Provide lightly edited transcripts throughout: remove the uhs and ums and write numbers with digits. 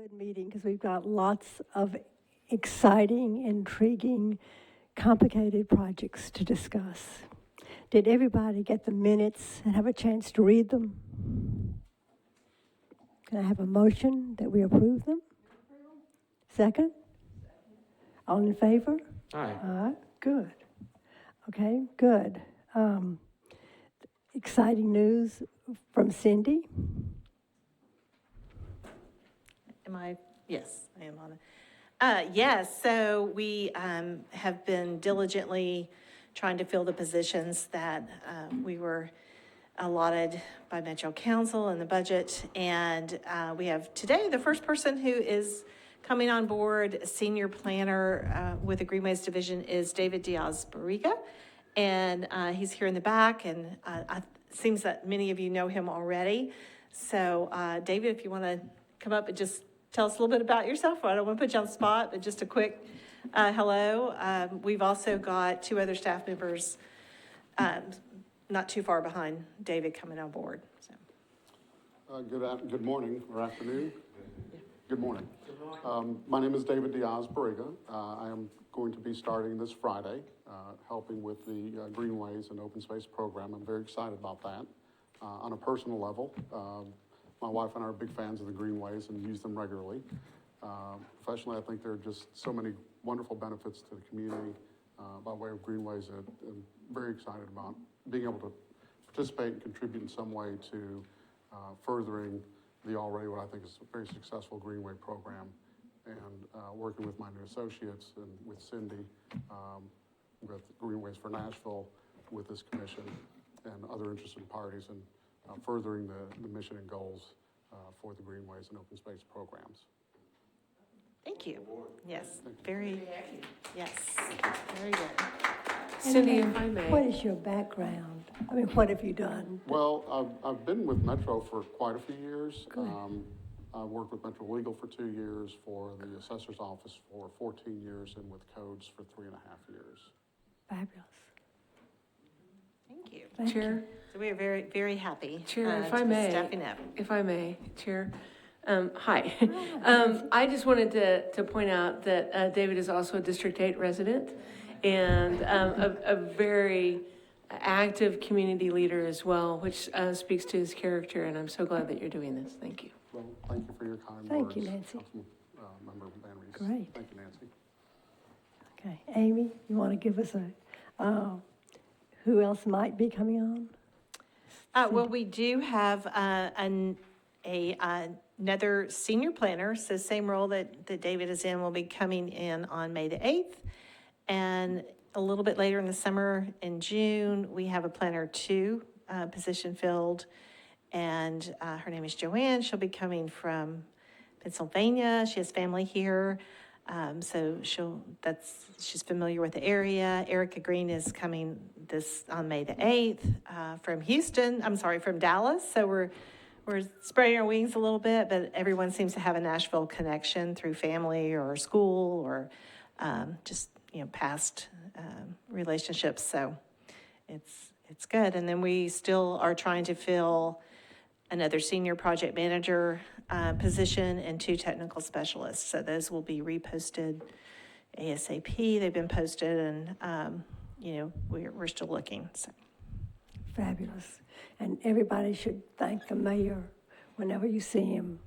Good meeting because we've got lots of exciting, intriguing, complicated projects to discuss. Did everybody get the minutes and have a chance to read them? Can I have a motion that we approve them? Second? All in favor? Aye. Good. Okay, good. Exciting news from Cindy. Yes, I am on it. Yes, so we have been diligently trying to fill the positions that we were allotted by Metro Council in the budget. And we have today the first person who is coming on board, senior planner with the Greenways division, is David Diaz-Barriga. And he's here in the back, and it seems that many of you know him already. So David, if you want to come up and just tell us a little bit about yourself. I don't want to put you on the spot, but just a quick hello. We've also got two other staff members not too far behind David coming on board. So. Good morning or afternoon. Good morning. My name is David Diaz-Barriga. I am going to be starting this Friday, helping with the Greenways and Open Space program. I'm very excited about that. On a personal level, my wife and I are big fans of the Greenways and use them regularly. Professionally, I think there are just so many wonderful benefits to the community by way of Greenways that I'm very excited about being able to participate and contribute in some way to furthering the already what I think is a very successful Greenway program, and working with my new associates and with Cindy with Greenways for Nashville with this commission and other interested parties, and furthering the mission and goals for the Greenways and Open Space programs. Thank you. Yes, very, yes, very good. Cindy, if I may. What is your background? I mean, what have you done? Well, I've been with Metro for quite a few years. Good. I worked with Metro Legal for 2 years, for the assessor's office for 14 years, and with codes for 3.5 years. Fabulous. Thank you. Thank Chair, you. So we are very, very happy. Chair, if to I be may. Stepping up. if I may, Chair. Hi. I just wanted to point out that David is also a District 8 resident and a very active community leader as well, which speaks to his character, and I'm so glad that you're doing this. Thank you. Well, thank you for your kind Thank words. you, Nancy. Member Van Rees. Great. Thank you, Nancy. Okay, Amy, you want to give us who else might be coming on? Well, we do have another senior planner, so same role that David is in, will be coming in on May the 8th. And a little bit later in the summer, in June, we have a planner 2 position filled. And her name is Joanne. She'll be coming from Pennsylvania. She has family here. So she's familiar with the area. Erica Green is coming on May the 8th from Dallas. So we're spreading our wings a little bit, but everyone seems to have a Nashville connection through family or school or just past relationships. So it's good. And then we still are trying to fill another senior project manager position and 2 technical specialists. So those will be reposted ASAP. They've been posted, and we're still looking. So. Fabulous. And everybody should thank the mayor whenever you see him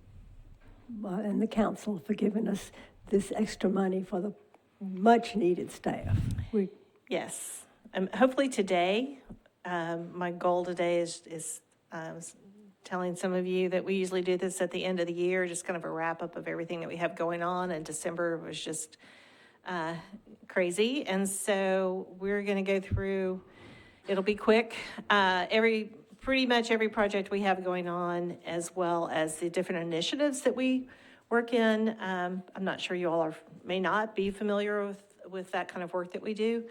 and the council for giving us this extra money for the much-needed staff. Yes. Hopefully today, my goal today is telling some of you that we usually do this at the end of the year, just kind of a wrap-up of everything that we have going on, and December was just crazy. And so we're going to go through, it'll be quick, pretty much every project we have going on, as well as the different initiatives that we work in. I'm not sure you all may not be familiar with that kind of work that we do.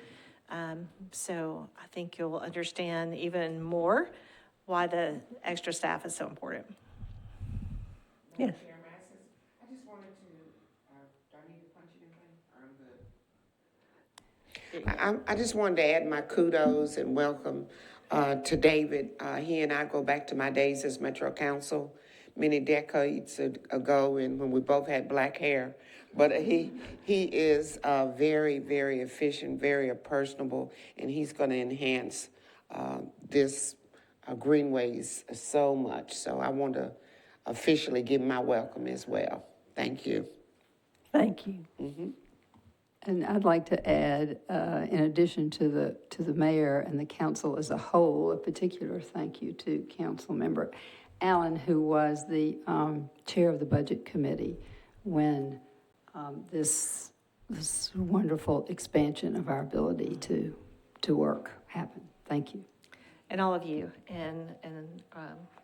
So I think you'll understand even more why the extra staff is so important. Yes. I just wanted to, do I need to punch anything? I'm good. I just wanted to add my kudos and welcome to David. He and I go back to my days as Metro Council many decades ago, and when we both had black hair. But he is very, very efficient, very personable, and he's going to enhance this Greenways so much. So I want to officially give my welcome as well. Thank you. Thank you. And I'd like to add, in addition to the mayor and the council as a whole, a particular thank you to Council Member Allen, who was the chair of the Budget Committee when this wonderful expansion of our ability to work happened. Thank you. And all of you, and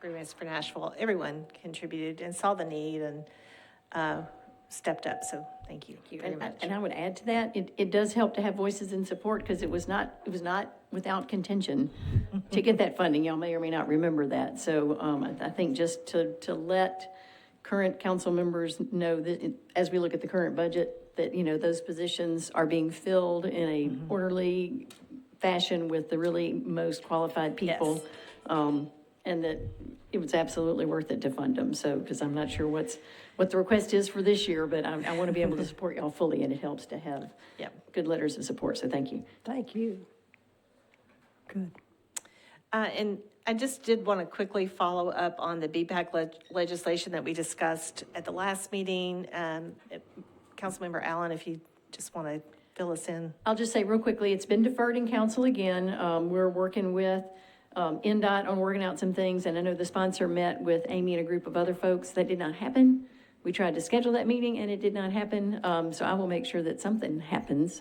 Greenways for Nashville, everyone contributed and saw the need and stepped up, so thank you very much. And I would add to that, it does help to have voices in support, because it was not without contention to get that funding. Y'all may or may not remember that. So I think just to let current council members know that as we look at the current budget, that, you know, those positions are being filled in a orderly fashion with the really most qualified people. Yes. And that it was absolutely worth it to fund them. So, because I'm not sure what the request is for this year, but I want to be able to support y'all fully, and it helps to have good letters of support. So thank you. Thank you. Good. And I just did want to quickly follow up on the BPAC legislation that we discussed at the last meeting. Councilmember Allen, if you just want to fill us in. I'll just say real quickly, it's been deferred in council again. We're working with NDOT on working out some things, and I know the sponsor met with Amy and a group of other folks. That did not happen. We tried to schedule that meeting, and it did not happen. So I will make sure that something happens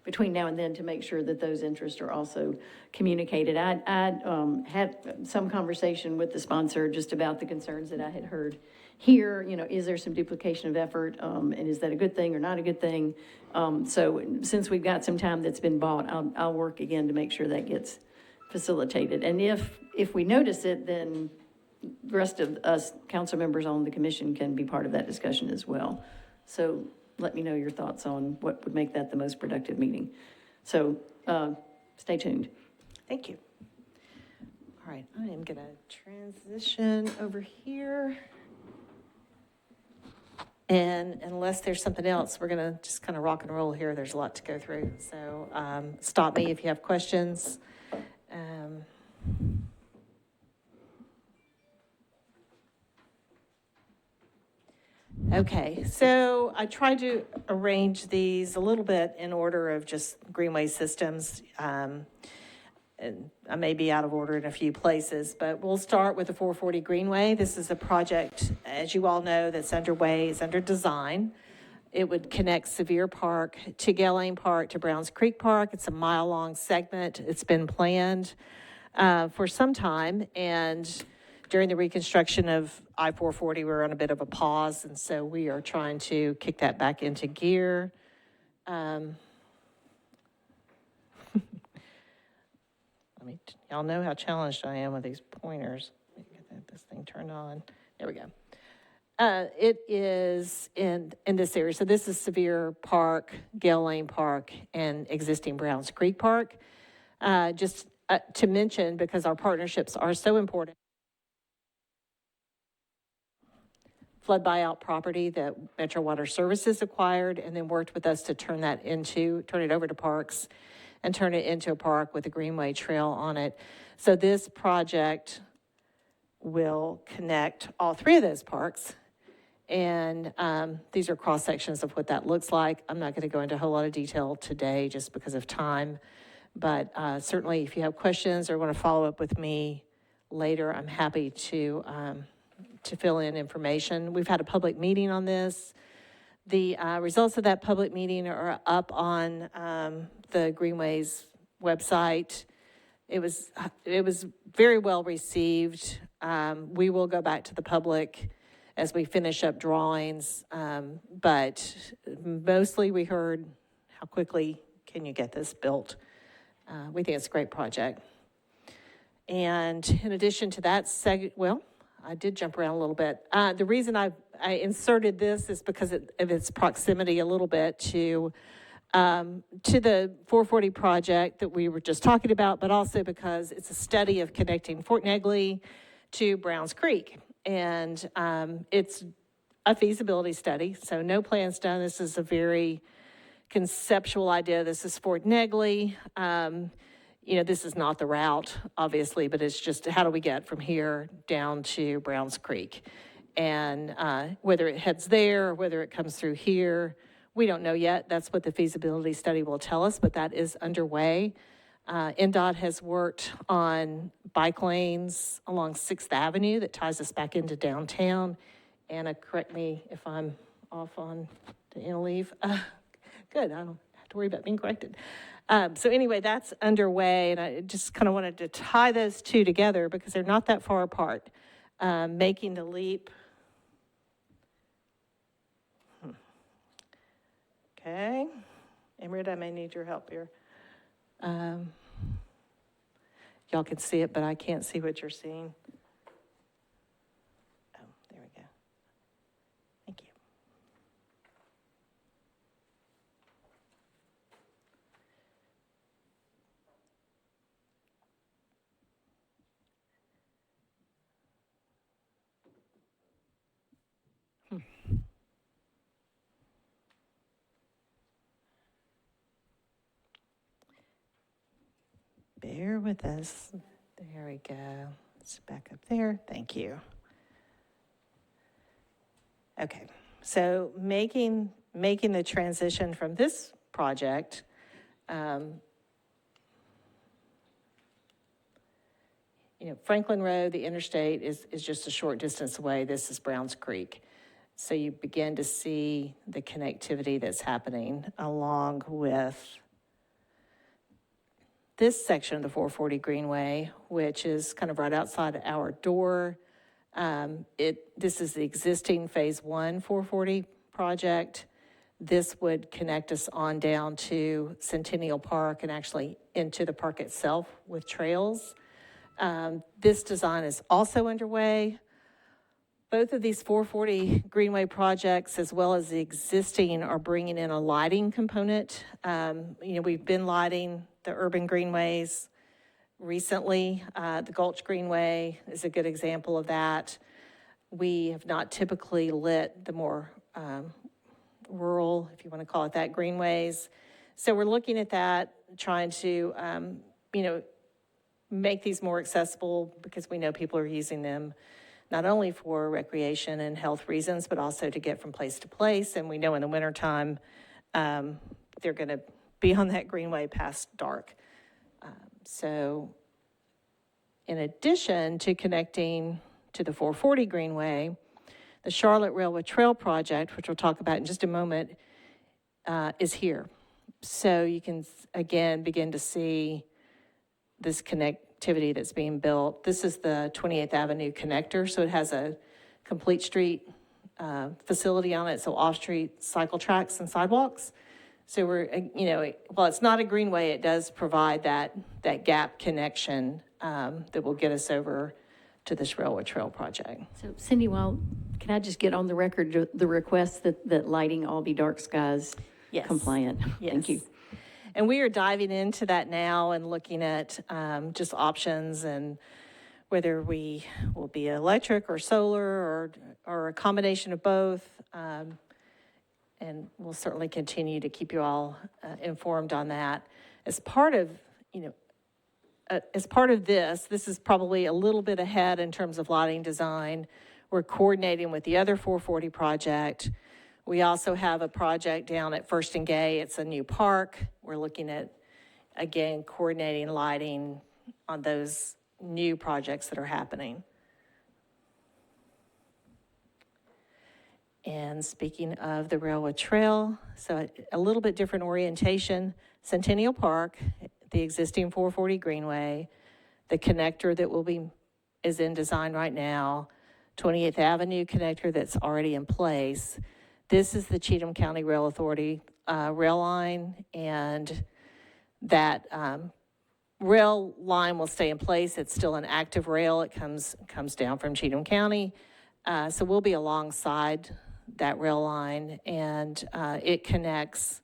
between now and then to make sure that those interests are also communicated. I had some conversation with the sponsor just about the concerns that I had heard here. You know, is there some duplication of effort, and is that a good thing or not a good thing? So since we've got some time that's been bought, I'll work again to make sure that gets facilitated. And if we notice it, then the rest of us council members on the commission can be part of that discussion as well. So let me know your thoughts on what would make that the most productive meeting. So stay tuned. Thank you. All right, I am going to transition over here. And unless there's something else, we're going to just kind of rock and roll here. There's a lot to go through. So stop me if you have questions. Okay, so I tried to arrange these a little bit in order of just Greenway systems. And I may be out of order in a few places, but we'll start with the 440 Greenway. This is a project, as you all know, that's underway, is under design. It would connect Sevier Park to Galen Park to Browns Creek Park. It's a mile-long segment. It's been planned for some time, and during the reconstruction of I-440, we were on a bit of a pause, and so we are trying to kick that back into gear. Y'all know how challenged I am with these pointers. Let me get this thing turned on. There we go. It is in this area. So this is Sevier Park, Gale Lane Park, and existing Browns Creek Park. Just to mention, because our partnerships are so important, flood buyout property that Metro Water Services acquired and then worked with us to turn it over to parks and turn it into a park with a Greenway trail on it. So this project will connect all three of those parks. And these are cross sections of what that looks like. I'm not going to go into a whole lot of detail today just because of time. But certainly if you have questions or want to follow up with me later, I'm happy to fill in information. We've had a public meeting on this. The results of that public meeting are up on the Greenways website. It was very well received. We will go back to the public as we finish up drawings, but mostly we heard, how quickly can you get this built? We think it's a great project. And in addition to that, I did jump around a little bit. The reason I inserted this is because of its proximity a little bit to the 440 project that we were just talking about, but also because it's a study of connecting Fort Negley to Browns Creek. and it's a feasibility study, so no plans done. This is a very conceptual idea. This is Fort Negley. This is not the route, obviously, but it's just how do we get from here down to Browns Creek? And whether it heads there or whether it comes through here, we don't know yet. That's what the feasibility study will tell us, but that is underway. NDOT has worked on bike lanes along 6th Avenue that ties us back into downtown. Anna, correct me if I'm off on the leave. Good, I don't have to worry about being corrected. So anyway, that's underway, and I just kind of wanted to tie those two together because they're not that far apart. Making the leap. Okay. Emerald, I may need your help here. Y'all can see it, but I can't see what you're seeing. Oh, there we go. Thank you. Bear with us. There we go. Let's back up there. Thank you. Okay, so making the transition from this project, Franklin Road, the interstate is just a short distance away. This is Browns Creek. So you begin to see the connectivity that's happening along with this section of the 440 Greenway, which is kind of right outside our door. This is the existing Phase 1 440 project. This would connect us on down to Centennial Park and actually into the park itself with trails. This design is also underway. Both of these 440 Greenway projects, as well as the existing, are bringing in a lighting component. We've been lighting the urban greenways recently. The Gulch Greenway is a good example of that. We have not typically lit the more rural, if you want to call it that, greenways. So we're looking at that, trying to, make these more accessible because we know people are using them not only for recreation and health reasons, but also to get from place to place. And we know in the wintertime, they're going to be on that greenway past dark. So in addition to connecting to the 440 Greenway, the Charlotte Railway Trail project, which we'll talk about in just a moment, is here. So you can, again, begin to see this connectivity that's being built. This is the 28th Avenue connector, so it has a complete street facility on it, so off-street cycle tracks and sidewalks. So we're, while it's not a greenway, it does provide that gap connection that will get us over to this railway trail project. So Cindy, can I just get on the record the request that lighting all be dark skies Yes. compliant? Yes. Thank you. And we are diving into that now and looking at just options and whether we will be electric or solar or a combination of both. And we'll certainly continue to keep you all informed on that. As part of this is probably a little bit ahead in terms of lighting design. We're coordinating with the other 440 project. We also have a project down at First and Gay. It's a new park. We're looking at, again, coordinating lighting on those new projects that are happening. And speaking of the railway trail, so a little bit different orientation. Centennial Park, the existing 440 Greenway, the connector that is in design right now, 28th Avenue connector that's already in place. This is the Cheatham County Rail Authority rail line, and that rail line will stay in place. It's still an active rail. It comes down from Cheatham County. So we'll be alongside that rail line, and it connects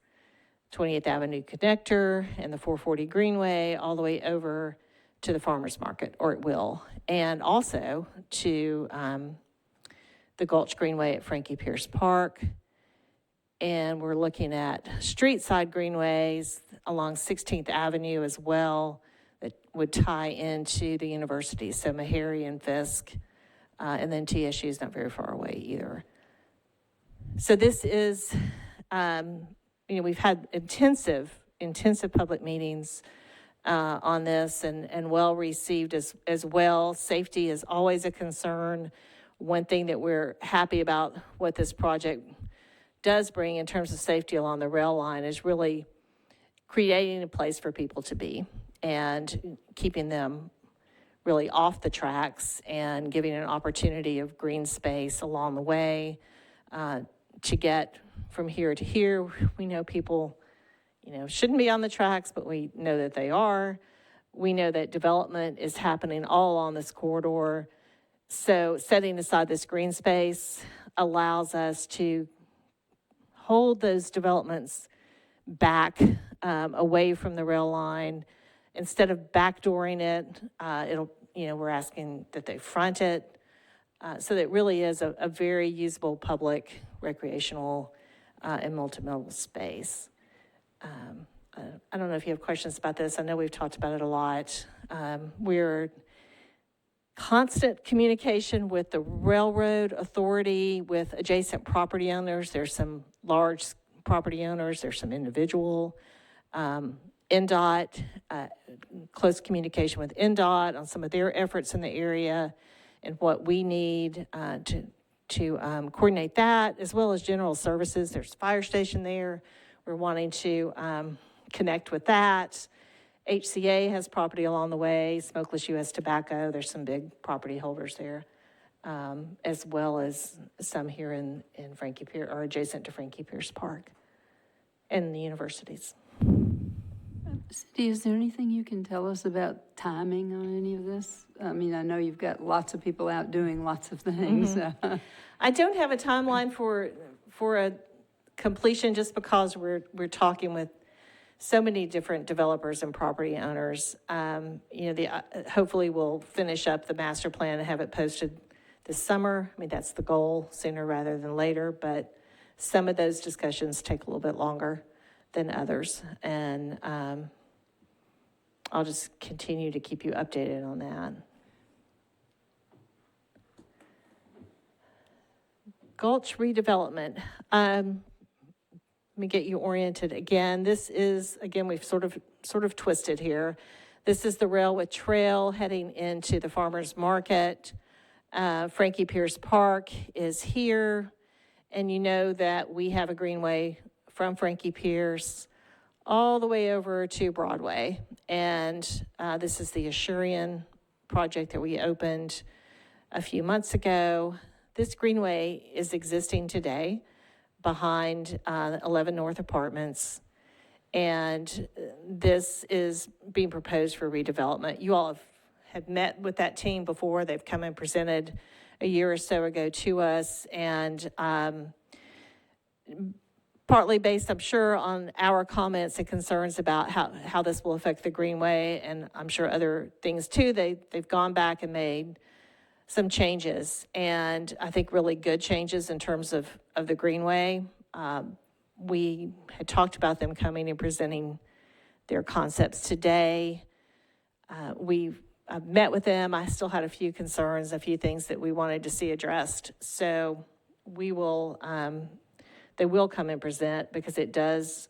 28th Avenue connector and the 440 Greenway all the way over to the farmer's market, or it will, and also to the Gulch Greenway at Frankie Pierce Park. And we're looking at street side greenways along 16th Avenue as well that would tie into the university. So Meharry and Fisk, and then TSU is not very far away either. So this is, we've had intensive public meetings on this and well received as well. Safety is always a concern. One thing that we're happy about what this project does bring in terms of safety along the rail line is really creating a place for people to be and keeping them really off the tracks and giving an opportunity of green space along the way to get from here to here. We know people, shouldn't be on the tracks, but we know that they are. We know that development is happening all along this corridor. So setting aside this green space allows us to hold those developments back away from the rail line. Instead of backdooring it, we're asking that they front it. So that it really is a very usable public, recreational, and multimodal space. I don't know if you have questions about this. I know we've talked about it a lot. We're constant communication with the railroad authority, with adjacent property owners. There's some large property owners, there's some individual. NDOT, close communication with NDOT on some of their efforts in the area and what we need to coordinate that, as well as general services. There's a fire station there. We're wanting to connect with that. HCA has property along the way, Smokeless U.S. Tobacco. There's some big property holders there, as well as some here in Frankie Pierce, or adjacent to Frankie Pierce Park, and the universities. Cindy, is there anything you can tell us about timing on any of this? I mean, I know you've got lots of people out doing lots of things. Mm-hmm. I don't have a timeline for a completion, just because we're talking with so many different developers and property owners. Hopefully we'll finish up the master plan and have it posted this summer. I mean, that's the goal, sooner rather than later, but some of those discussions take a little bit longer than others. And I'll just continue to keep you updated on that. Gulch redevelopment. Let me get you oriented again. This is, again, we've sort of twisted here. This is the railway trail heading into the farmers market. Frankie Pierce Park is here. And you know that we have a greenway from Frankie Pierce all the way over to Broadway. And this is the Assyrian project that we opened a few months ago. This greenway is existing today behind 11 North Apartments. And this is being proposed for redevelopment. You all have met with that team before. They've come and presented a year or so ago to us. And partly based, I'm sure, on our comments and concerns about how this will affect the Greenway, and I'm sure other things too, they've gone back and made some changes, and I think really good changes in terms of the Greenway. We had talked about them coming and presenting their concepts today. I've met with them. I still had a few concerns, a few things that we wanted to see addressed. So we will, they will come and present, because it does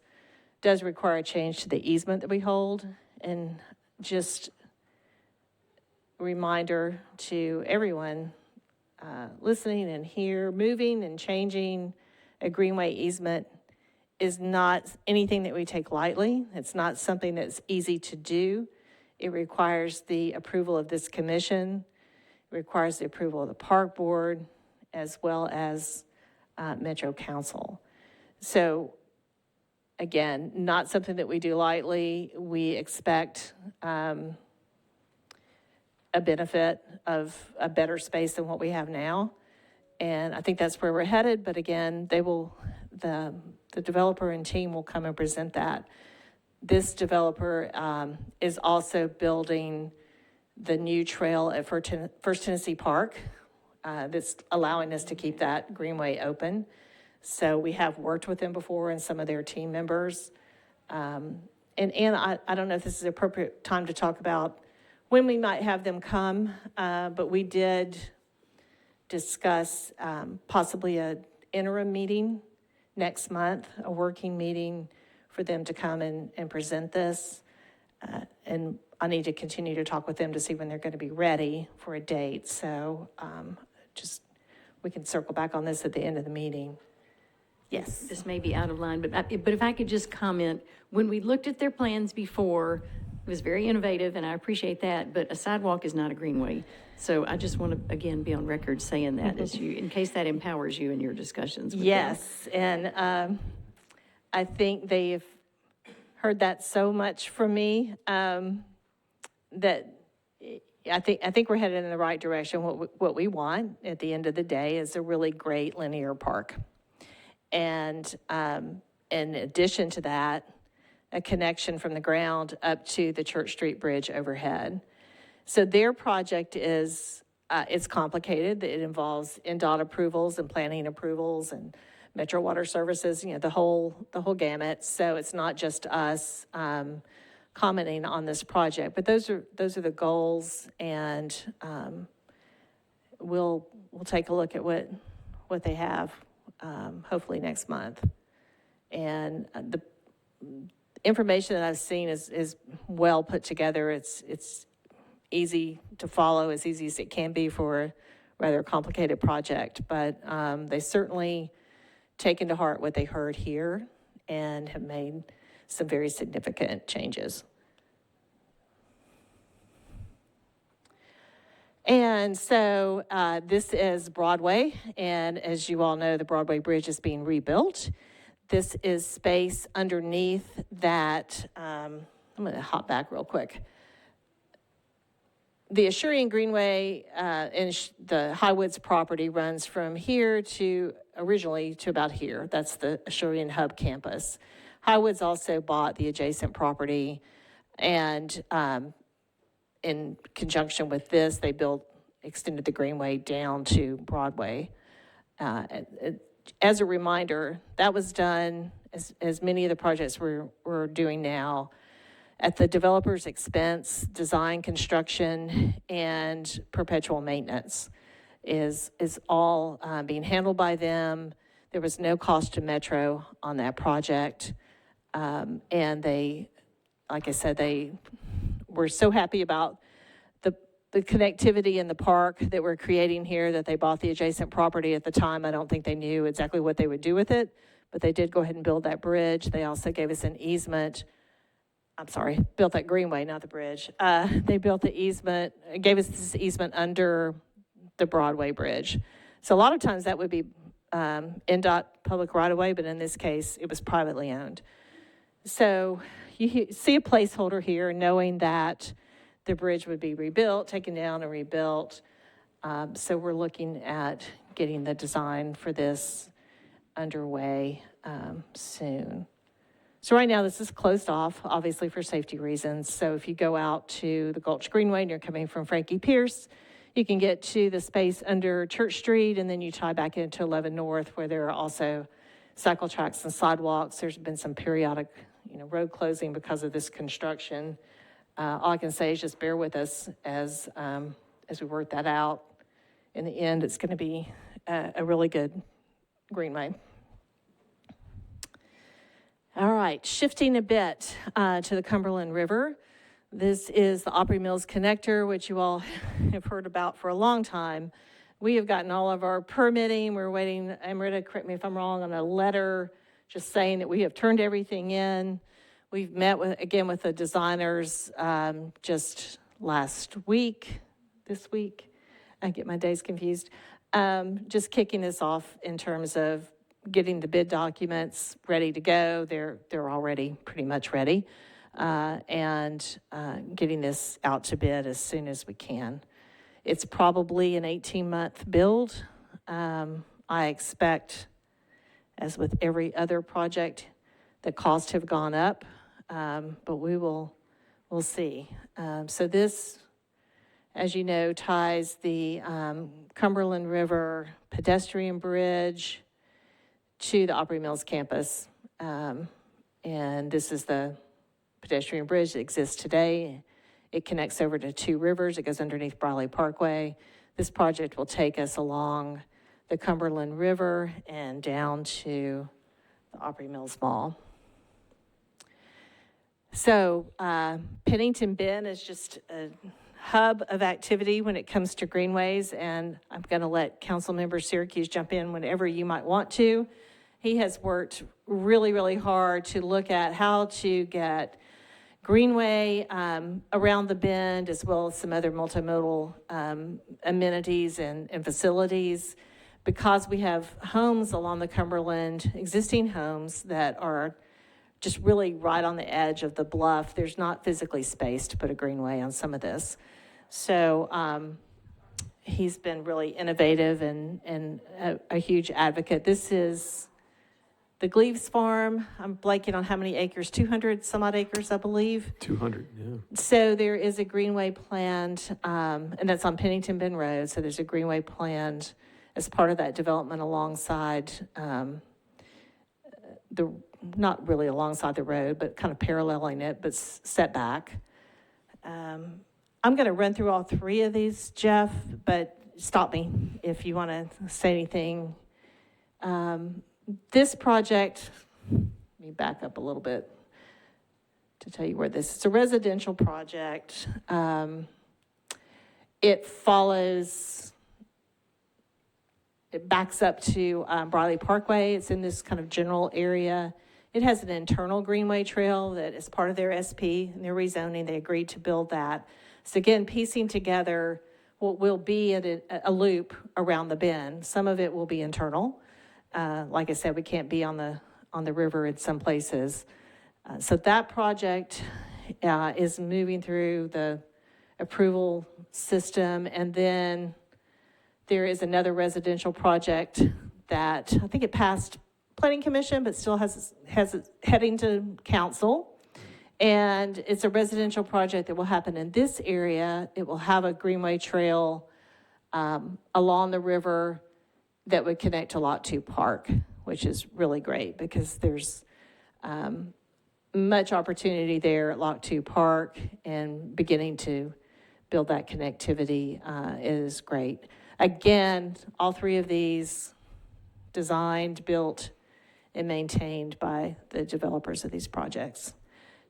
require a change to the easement that we hold. And just a reminder to everyone listening and here, moving and changing a Greenway easement is not anything that we take lightly. It's not something that's easy to do. It requires the approval of this commission. It requires the approval of the park board, as well as Metro Council. So again, not something that we do lightly. We expect a benefit of a better space than what we have now. And I think that's where we're headed. But again, the developer and team will come and present that. This developer is also building the new trail at First Tennessee Park, that's allowing us to keep that Greenway open. So we have worked with them before and some of their team members. And I don't know if this is the appropriate time to talk about when we might have them come, but we did discuss possibly an interim meeting next month, a working meeting for them to come and present this. And I need to continue to talk with them to see when they're going to be ready for a date. So we can circle back on this at the end of the meeting. Yes. This may be out of line, but if I could just comment, when we looked at their plans before, it was very innovative, and I appreciate that, but a sidewalk is not a greenway. So I just want to, again, be on record saying that as you, in case that empowers you in your discussions with them. Yes, and I think they've heard that so much from me that I think we're headed in the right direction. What we want at the end of the day is a really great linear park. And in addition to that, a connection from the ground up to the Church Street Bridge overhead. So their project is, it's complicated. It involves NDOT approvals and planning approvals and Metro Water Services, the whole gamut. So it's not just us commenting on this project, but those are the goals, and we'll take a look at what they have. Hopefully next month. And the information that I've seen is well put together. It's easy to follow, as easy as it can be for a rather complicated project. But they certainly taken to heart what they heard here and have made some very significant changes. And so this is Broadway, and as you all know, the Broadway Bridge is being rebuilt. This is space underneath that. I'm going to hop back real quick. The Assyrian Greenway and the Highwoods property runs from here to originally to about here. That's the Assyrian Hub campus. Highwoods also bought the adjacent property, and in conjunction with this, they extended the Greenway down to Broadway. As a reminder, that was done, as many of the projects we're doing now, at the developer's expense. Design, construction, and perpetual maintenance is all being handled by them. There was no cost to Metro on that project. And they, like I said, they were so happy about the connectivity in the park that we're creating here that they bought the adjacent property. At the time, I don't think they knew exactly what they would do with it, but they did go ahead and build that bridge. They also gave us an easement. Built that Greenway, not the bridge. They built the easement, gave us this easement under the Broadway Bridge. So a lot of times that would be NDOT public right-of-way, but in this case, it was privately owned. So you see a placeholder here, knowing that the bridge would be rebuilt, taken down and rebuilt. So we're looking at getting the design for this underway soon. So right now this is closed off, obviously for safety reasons. So if you go out to the Gulch Greenway and you're coming from Frankie Pierce, you can get to the space under Church Street, and then you tie back into 11 North, where there are also cycle tracks and sidewalks. There's been some periodic road closing because of this construction. All I can say is just bear with us as we work that out. In the end, it's going to be a really good Greenway. All right, shifting a bit to the Cumberland River. This is the Opry Mills Connector, which you all have heard about for a long time. We have gotten all of our permitting. We're waiting, Amrita, correct me if I'm wrong, on a letter just saying that we have turned everything in. We've met with the designers just this week. I get my days confused. Just kicking this off in terms of getting the bid documents ready to go. They're already pretty much ready. And getting this out to bid as soon as we can. It's probably an 18-month build. I expect, as with every other project, the costs have gone up. But we'll see. So this as you know, ties the Cumberland River pedestrian bridge to the Opry Mills campus. And this is the pedestrian bridge that exists today. It connects over to two rivers. It goes underneath Briley Parkway. This project will take us along the Cumberland River and down to the Opry Mills Mall. So Pennington Bend is just a hub of activity when it comes to greenways, and I'm going to let Councilmember Syracuse jump in whenever you might want to. He has worked really, really hard to look at how to get Greenway around the bend, as well as some other multimodal amenities and facilities, because we have homes along the Cumberland, existing homes that are just really right on the edge of the bluff. There's not physically space to put a greenway on some of this. So he's been really innovative and a huge advocate. This is the Gleaves Farm. I'm blanking on how many acres, 200 some odd acres, I believe. 200, yeah. So there is a greenway planned, and that's on Pennington Bend Road. So there's a greenway planned as part of that development alongside not really alongside the road, but kind of paralleling it, but set back. I'm going to run through all three of these, Jeff, but stop me if you want to say anything. This project, let me back up a little bit to tell you where this is. It's a residential project. It backs up to Briley Parkway. It's in this kind of general area. It has an internal greenway trail that is part of their SP and their rezoning. They agreed to build that. So again, piecing together what will be a loop around the bend. Some of it will be internal. Like I said, we can't be on the river in some places. So that project is moving through the approval system. And then there is another residential project that I think it passed Planning Commission, but still has it heading to council. And it's a residential project that will happen in this area. It will have a greenway trail along the river that would connect to Lot 2 Park, which is really great because there's much opportunity there at Lot 2 Park, and beginning to build that connectivity is great. Again, all three of these designed, built, and maintained by the developers of these projects.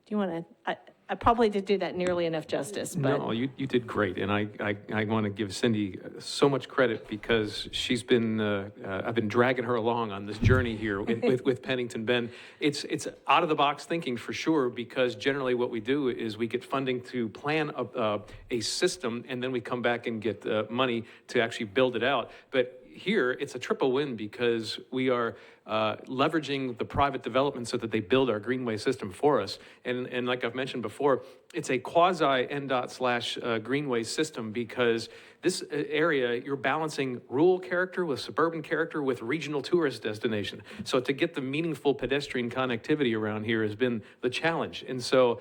Do you want to, I probably didn't do that nearly enough justice, but. No, you did great, and I want to give Cindy so much credit because she's been, I've been dragging her along on this journey here with Pennington Bend. It's out of the box thinking for sure, because generally what we do is we get funding to plan a system, and then we come back and get money to actually build it out. But here, it's a triple win because we are leveraging the private development so that they build our greenway system for us. And like I've mentioned before, it's a quasi NDOT / greenway system because this area, you're balancing rural character with suburban character with regional tourist destination. So to get the meaningful pedestrian connectivity around here has been the challenge. And so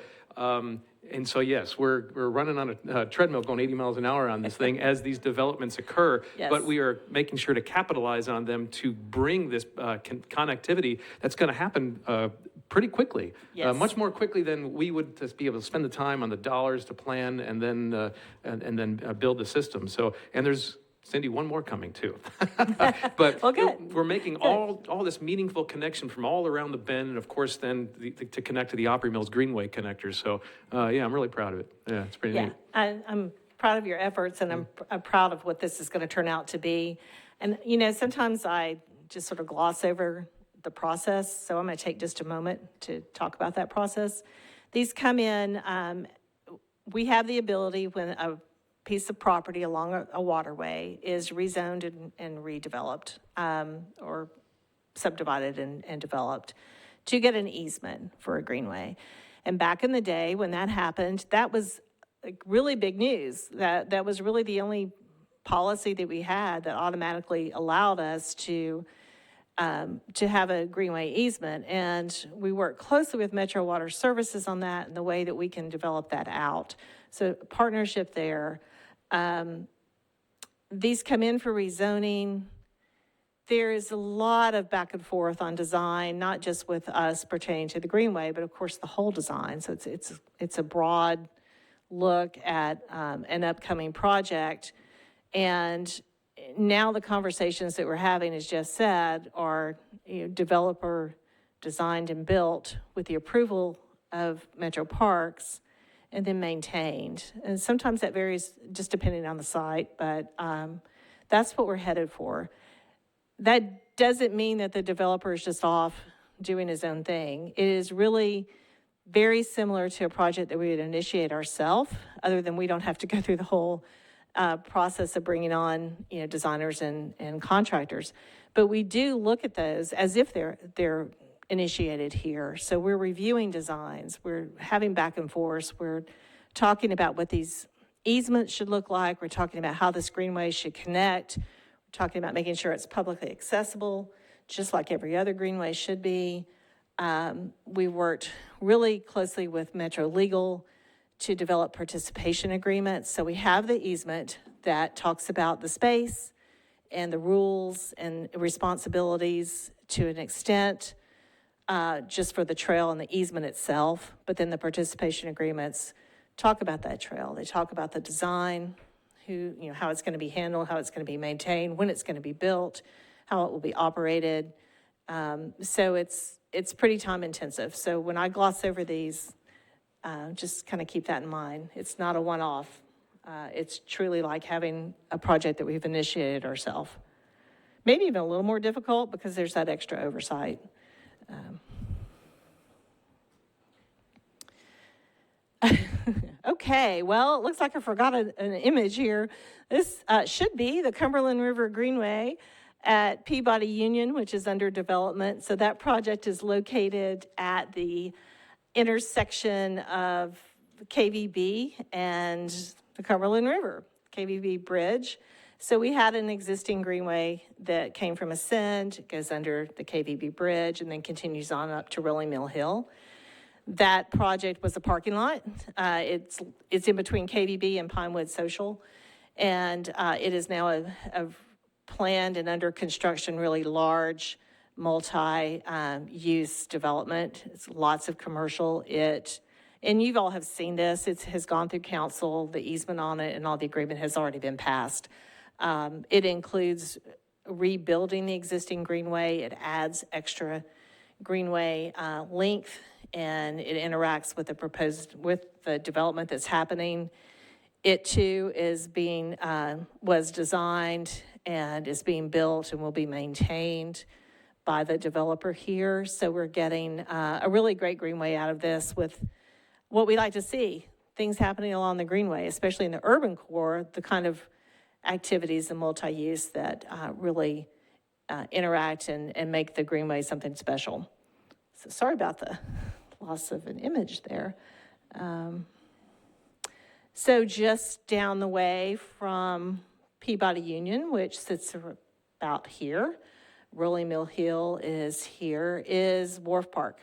yes, we're running on a treadmill going 80 miles an hour on this thing as these developments occur, Yes. But we are making sure to capitalize on them to bring this connectivity that's going to happen pretty quickly, Yes. much more quickly than we would just be able to spend the time on the dollars to plan and then build the system. So, and there's, Cindy, one more coming too. But Well, good. we're making all this meaningful connection from all around the bend, and of course then to connect to the Opry Mills Greenway connectors. So yeah, I'm really proud of it. Yeah, it's pretty neat. I'm proud of your efforts, and I'm proud of what this is going to turn out to be. And, you know, sometimes I just sort of gloss over the process, so I'm going to take just a moment to talk about that process. These come in, we have the ability when a piece of property along a waterway is rezoned and redeveloped or subdivided and developed to get an easement for a greenway. And back in the day when that happened, that was like really big news. That was really the only policy that we had that automatically allowed us to have a greenway easement. And we work closely with Metro Water Services on that and the way that we can develop that out. So partnership there. These come in for rezoning. There is a lot of back and forth on design, not just with us pertaining to the Greenway, but of course the whole design. So it's a broad look at an upcoming project. And now the conversations that we're having, as Jeff said, are developer designed and built with the approval of Metro Parks and then maintained. And sometimes that varies just depending on the site, but that's what we're headed for. That doesn't mean that the developer is just off doing his own thing. It is really very similar to a project that we would initiate ourselves, other than we don't have to go through the whole process of bringing on designers and contractors. But we do look at those as if they're initiated here. So we're reviewing designs, we're having back and forth, we're talking about what these easements should look like, we're talking about how this greenway should connect, we're talking about making sure it's publicly accessible, just like every other greenway should be. We worked really closely with Metro Legal to develop participation agreements. So we have the easement that talks about the space and the rules and responsibilities to an extent, just for the trail and the easement itself. But then the participation agreements talk about that trail. They talk about the design, how it's going to be handled, how it's going to be maintained, when it's going to be built, how it will be operated. So it's pretty time intensive. So when I gloss over these, just kind of keep that in mind. It's not a one-off. It's truly like having a project that we've initiated ourselves. Maybe even a little more difficult because there's that extra oversight. Okay, well, it looks like I forgot an image here. This should be the Cumberland River Greenway at Peabody Union, which is under development. So that project is located at the intersection of KVB and the Cumberland River, KVB Bridge. So we had an existing greenway that came from Ascend, goes under the KVB Bridge, and then continues on up to Rolling Mill Hill. That project was a parking lot. It's in between KVB and Pinewood Social, and it is now a planned and under construction, really large multi-use development. It's lots of commercial. And you all have seen this. It has gone through council. The easement on it and all the agreement has already been passed. It includes rebuilding the existing greenway. It adds extra greenway length, and it interacts with the development that's happening. It too was designed and is being built and will be maintained by the developer here. So we're getting a really great greenway out of this with what we like to see, things happening along the greenway, especially in the urban core, the kind of activities and multi-use that really interact and make the greenway something special. So sorry about the loss of an image there. So just down the way from Peabody Union, which sits about here, Rolling Mill Hill is here, is Wharf Park.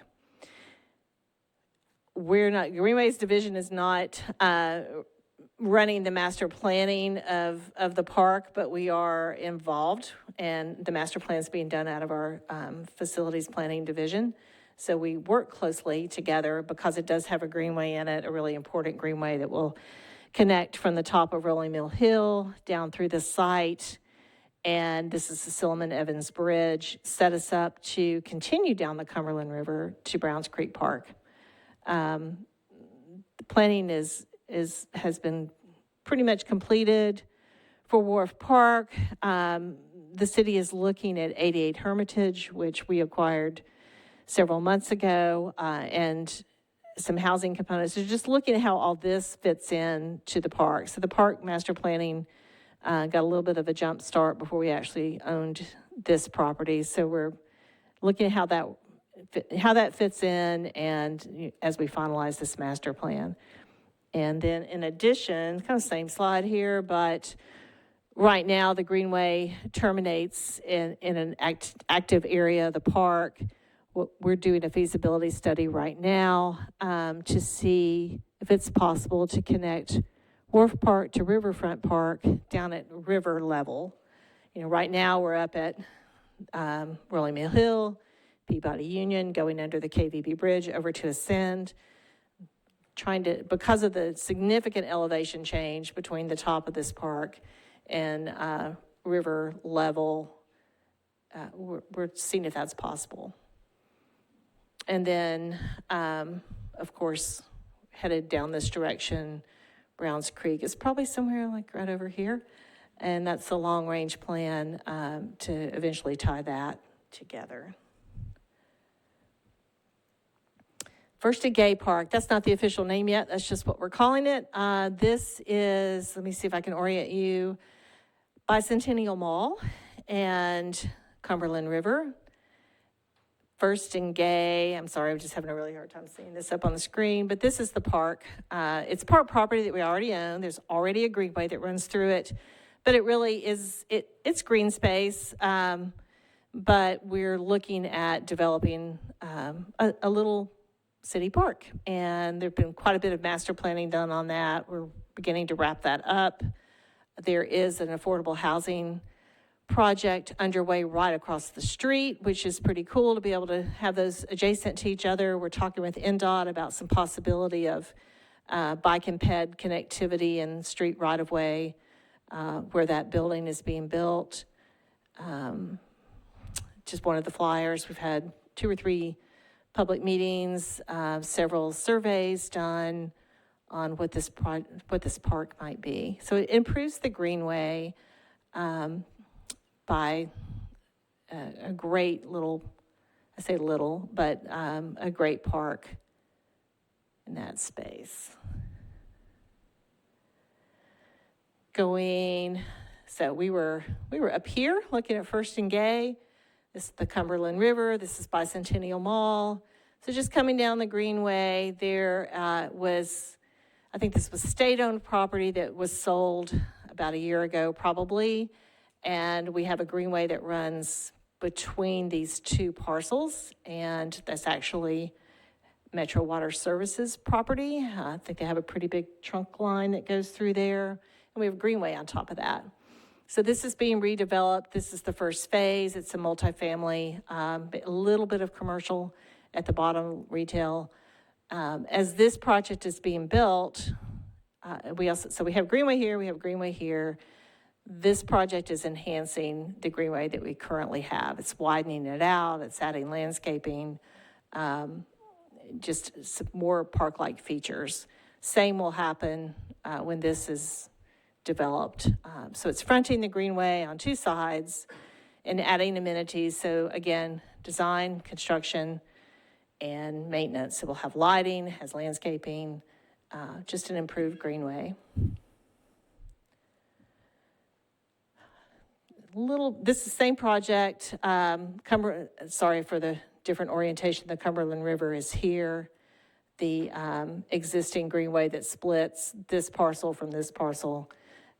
Greenways Division is not running the master planning of the park, but we are involved, and the master plan is being done out of our facilities planning division. So we work closely together because it does have a greenway in it, a really important greenway that will connect from the top of Rolling Mill Hill down through the site. And this is the Silliman Evans Bridge, set us up to continue down the Cumberland River to Browns Creek Park. The planning has been pretty much completed for Wharf Park. The city is looking at 88 Hermitage, which we acquired several months ago, and some housing components. So just looking at how all this fits in to the park. So the park master planning got a little bit of a jump start before we actually owned this property. So we're looking at how that fits in, and as we finalize this master plan. And then in addition, kind of same slide here, but right now the greenway terminates in an active area of the park. We're doing a feasibility study right now to see if it's possible to connect Wharf Park to Riverfront Park down at river level. You know, right now we're up at Rolling Mill Hill, Peabody Union, going under the KVB Bridge over to Ascend, trying to, because of the significant elevation change between the top of this park and river level, we're seeing if that's possible. And then, of course, headed down this direction, Browns Creek is probably somewhere like right over here. And that's the long-range plan to eventually tie that together. First and Gay Park, that's not the official name yet. That's just what we're calling it. This is, let me see if I can orient you, Centennial Mall and Cumberland River. First and Gay, I'm sorry, I'm just having a really hard time seeing this up on the screen, but this is the park. It's park property that we already own. There's already a greenway that runs through it, but it really is, it's green space, but we're looking at developing a little city park, and there's been quite a bit of master planning done on that. We're beginning to wrap that up. There is an affordable housing project underway right across the street, which is pretty cool to be able to have those adjacent to each other. We're talking with NDOT about some possibility of bike and ped connectivity and street right-of-way where that building is being built. Just one of the flyers. We've had 2 or 3 public meetings, several surveys done on what this park might be. So it improves the greenway by a great little, I say little, but a great park in that space. So we were up here looking at First and Gay. This is the Cumberland River. This is Centennial Mall. So just coming down the Greenway, there was, I think this was state-owned property that was sold about a year ago probably, and we have a greenway that runs between these 2 parcels, and that's actually Metro Water Services property. I think they have a pretty big trunk line that goes through there, and we have a greenway on top of that. So this is being redeveloped. This is the first phase. It's a multifamily, a little bit of commercial at the bottom, retail. As this project is being built, we have greenway here, we have greenway here. This project is enhancing the greenway that we currently have. It's widening it out, it's adding landscaping, just some more park-like features. Same will happen when this is developed. So it's fronting the greenway on 2 sides and adding amenities. So again, design, construction, and maintenance. So we'll have lighting, has landscaping, just an improved greenway. This is the same project. Sorry for the different orientation. The Cumberland River is here. The existing greenway that splits this parcel from this parcel.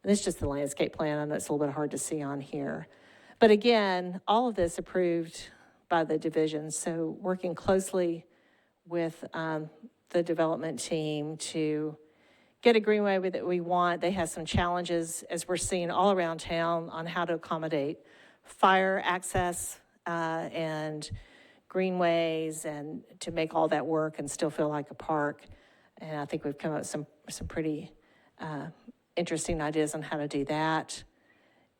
And this is just the landscape plan. I know it's a little bit hard to see on here. But again, all of this approved by the division. So working closely with the development team to get a greenway that we want. They have some challenges, as we're seeing all around town, on how to accommodate fire access and greenways, and to make all that work and still feel like a park. And I think we've come up with some pretty interesting ideas on how to do that.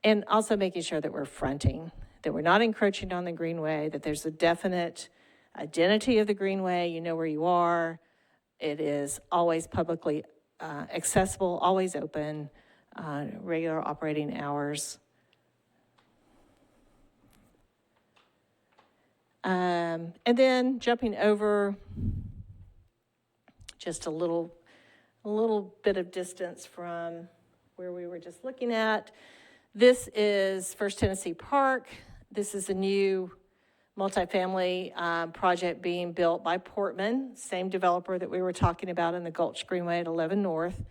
And also making sure that we're fronting, that we're not encroaching on the greenway, that there's a definite identity of the greenway. You know where you are. It is always publicly accessible, always open, regular operating hours. And then jumping over just a little bit of distance from where we were just looking at. This is First Tennessee Park. This is a new multifamily project being built by Portman, same developer that we were talking about in the Gulch Greenway at 11 North.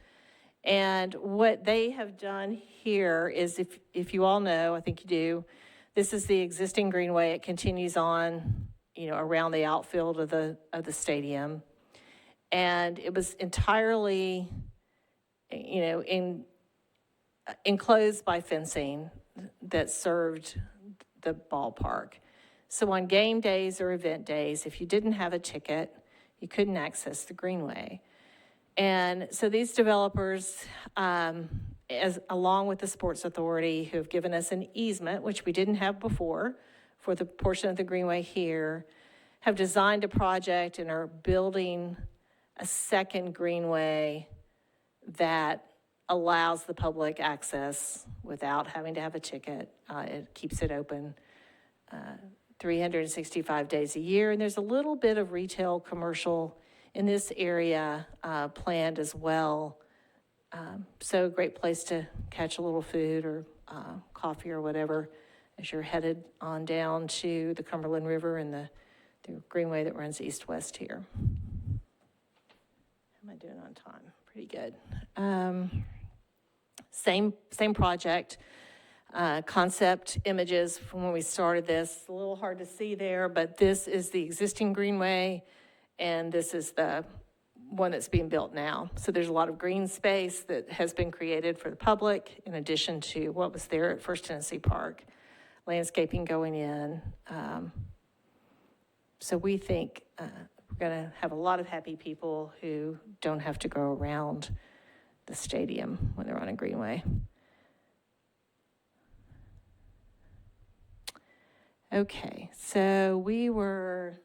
And what they have done here is, if you all know, I think you do, this is the existing greenway. It continues on, around the outfield of the stadium. And it was entirely enclosed by fencing that served the ballpark. So on game days or event days, if you didn't have a ticket, you couldn't access the Greenway. And so these developers, along with the Sports Authority, who have given us an easement, which we didn't have before, for the portion of the Greenway here, have designed a project and are building a second Greenway that allows the public access without having to have a ticket. It keeps it open 365 days a year. And there's a little bit of retail, commercial in this area planned as well. So a great place to catch a little food or coffee or whatever as you're headed on down to the Cumberland River and the Greenway that runs east-west here. How am I doing on time? Pretty good. Same project. Concept images from when we started this. A little hard to see there, but this is the existing Greenway, and this is the one that's being built now. So there's a lot of green space that has been created for the public, in addition to what was there at First Tennessee Park, landscaping going in. So we think we're going to have a lot of happy people who don't have to go around the stadium when they're on a Greenway. Okay, so it's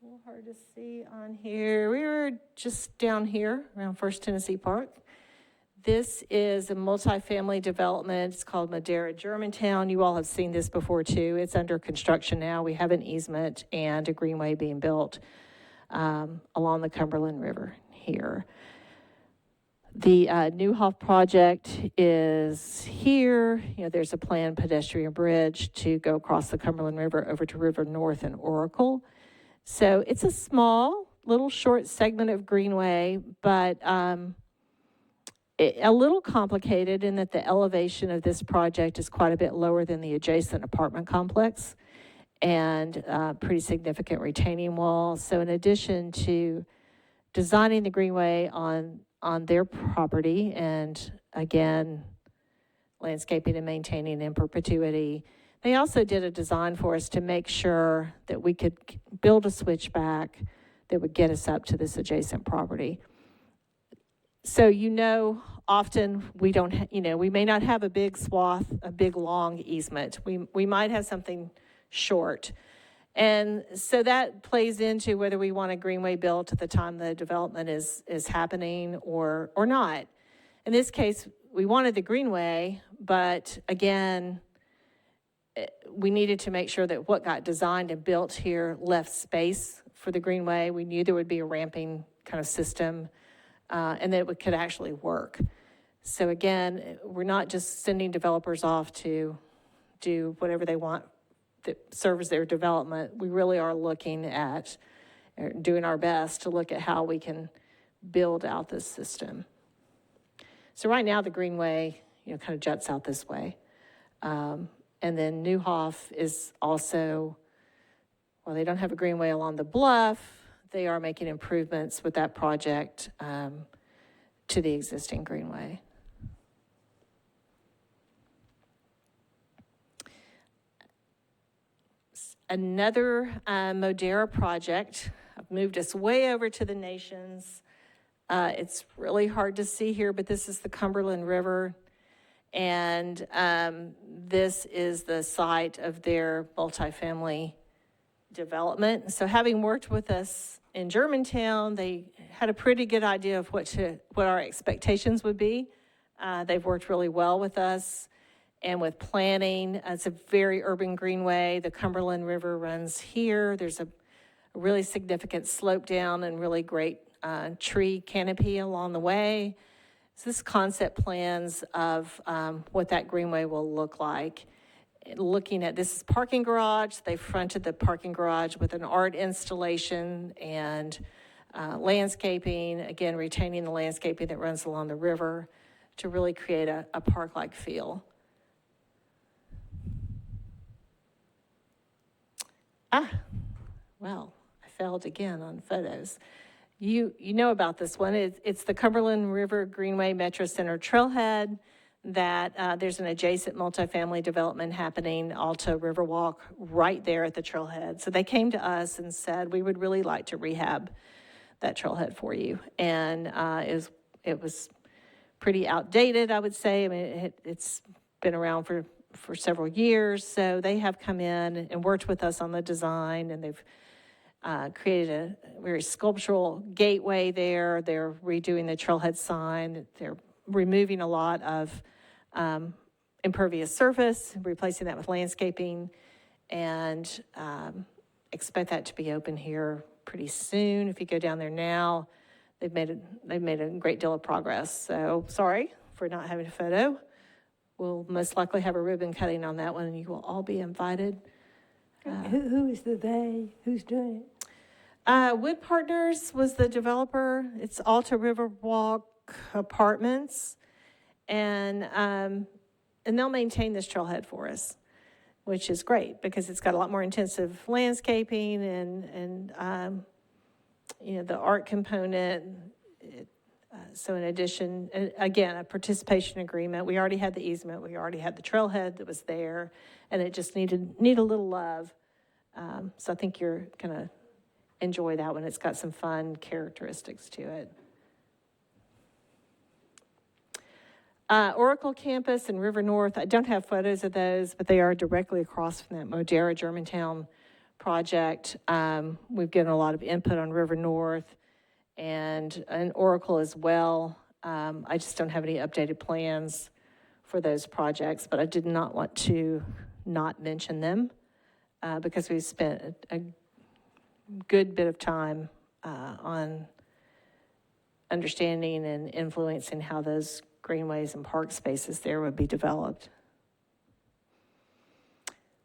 a little hard to see on here. We were just down here around First Tennessee Park. This is a multifamily development. It's called Madera Germantown. You all have seen this before too. It's under construction now. We have an easement and a Greenway being built along the Cumberland River here. The Newhoff project is here. There's a planned pedestrian bridge to go across the Cumberland River over to River North and Oracle. So it's a small, little short segment of Greenway, but a little complicated in that the elevation of this project is quite a bit lower than the adjacent apartment complex, and pretty significant retaining wall. So in addition to designing the Greenway on their property, and again, landscaping and maintaining in perpetuity, they also did a design for us to make sure that we could build a switchback that would get us up to this adjacent property. So often we don't, we may not have a big swath, a big long easement. We might have something short. And so that plays into whether we want a Greenway built at the time the development is happening or not. In this case, we wanted the Greenway, but again, we needed to make sure that what got designed and built here left space for the Greenway. We knew there would be a ramping kind of system, and that it could actually work. So again, we're not just sending developers off to do whatever they want that serves their development. We really are looking at doing our best to look at how we can build out this system. So right now the Greenway, kind of juts out this way. And then Newhoff is also, well, they don't have a Greenway along the bluff. They are making improvements with that project to the existing Greenway. Another Modera project. I've moved us way over to the Nations. It's really hard to see here, but this is the Cumberland River. And this is the site of their multifamily development. So having worked with us in Germantown, they had a pretty good idea of what our expectations would be. They've worked really well with us and with planning. It's a very urban greenway. The Cumberland River runs here. There's a really significant slope down and really great tree canopy along the way. So this concept plans of what that greenway will look like. Looking at this parking garage, they fronted the parking garage with an art installation and landscaping, again, retaining the landscaping that runs along the river to really create a park-like feel. Well, I failed again on photos. You know about this one. It's the Cumberland River Greenway Metro Center Trailhead that there's an adjacent multifamily development happening, Alta Riverwalk, right there at the trailhead. So they came to us and said, we would really like to rehab that trailhead for you. And it was pretty outdated, I would say. I mean, it's been around for several years. So they have come in and worked with us on the design, and they've created a very sculptural gateway there. They're redoing the trailhead sign. They're removing a lot of impervious surface, replacing that with landscaping, and expect that to be open here pretty soon. If you go down there now, they've made a great deal of progress. So sorry for not having a photo. We'll most likely have a ribbon cutting on that one, and you will all be invited. Who is the they? Who's doing it? Wood Partners was the developer. It's Alta Riverwalk Apartments, and they'll maintain this trailhead for us, which is great because it's got a lot more intensive landscaping and the art component. So in addition, again, a participation agreement. We already had the easement. We already had the trailhead that was there, and it just need a little love. So I think you're going to enjoy that one. It's got some fun characteristics to it. Oracle Campus and River North, I don't have photos of those, but they are directly across from that Modera Germantown project. We've given a lot of input on River North and Oracle as well. I just don't have any updated plans for those projects, but I did not want to not mention them because we've spent a good bit of time on understanding and influencing how those greenways and park spaces there would be developed.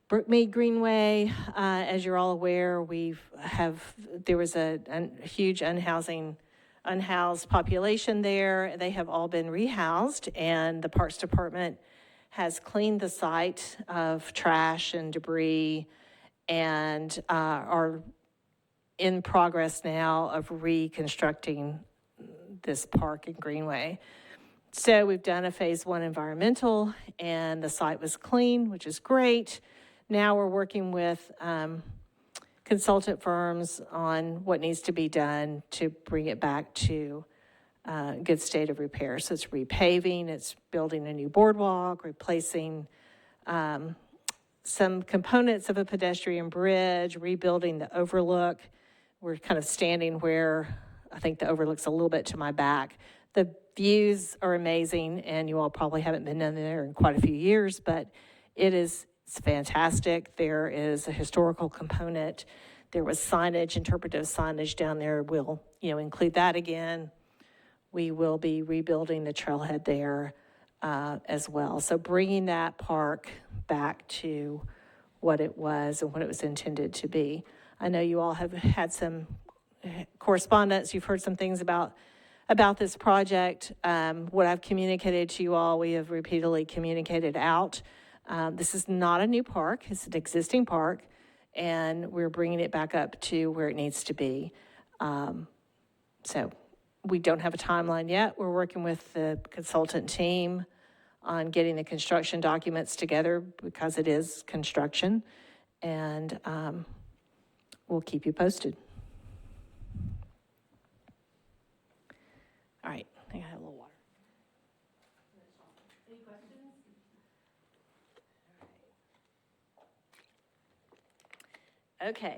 Brookmead Greenway, as you're all aware, there was a huge unhoused population there. They have all been rehoused, and the Parks Department has cleaned the site of trash and debris and are in progress now of reconstructing this park and greenway. So we've done a phase 1 environmental, and the site was clean, which is great. Now we're working with consultant firms on what needs to be done to bring it back to good state of repair. So it's repaving, it's building a new boardwalk, replacing some components of a pedestrian bridge, rebuilding the overlook. We're kind of standing where I think the overlook's a little bit to my back. The views are amazing, and you all probably haven't been down there in quite a few years, but it's fantastic. There is a historical component. There was signage, interpretive signage down there. We'll, include that again. We will be rebuilding the trailhead there as well. So bringing that park back to what it was and what it was intended to be. I know you all have had some correspondence. You've heard some things about this project. What I've communicated to you all, we have repeatedly communicated out. This is not a new park. It's an existing park, and we're bringing it back up to where it needs to be. So we don't have a timeline yet. We're working with the consultant team on getting the construction documents together because it is construction, and we'll keep you posted. All right, I think I have a little water. Any questions? Okay,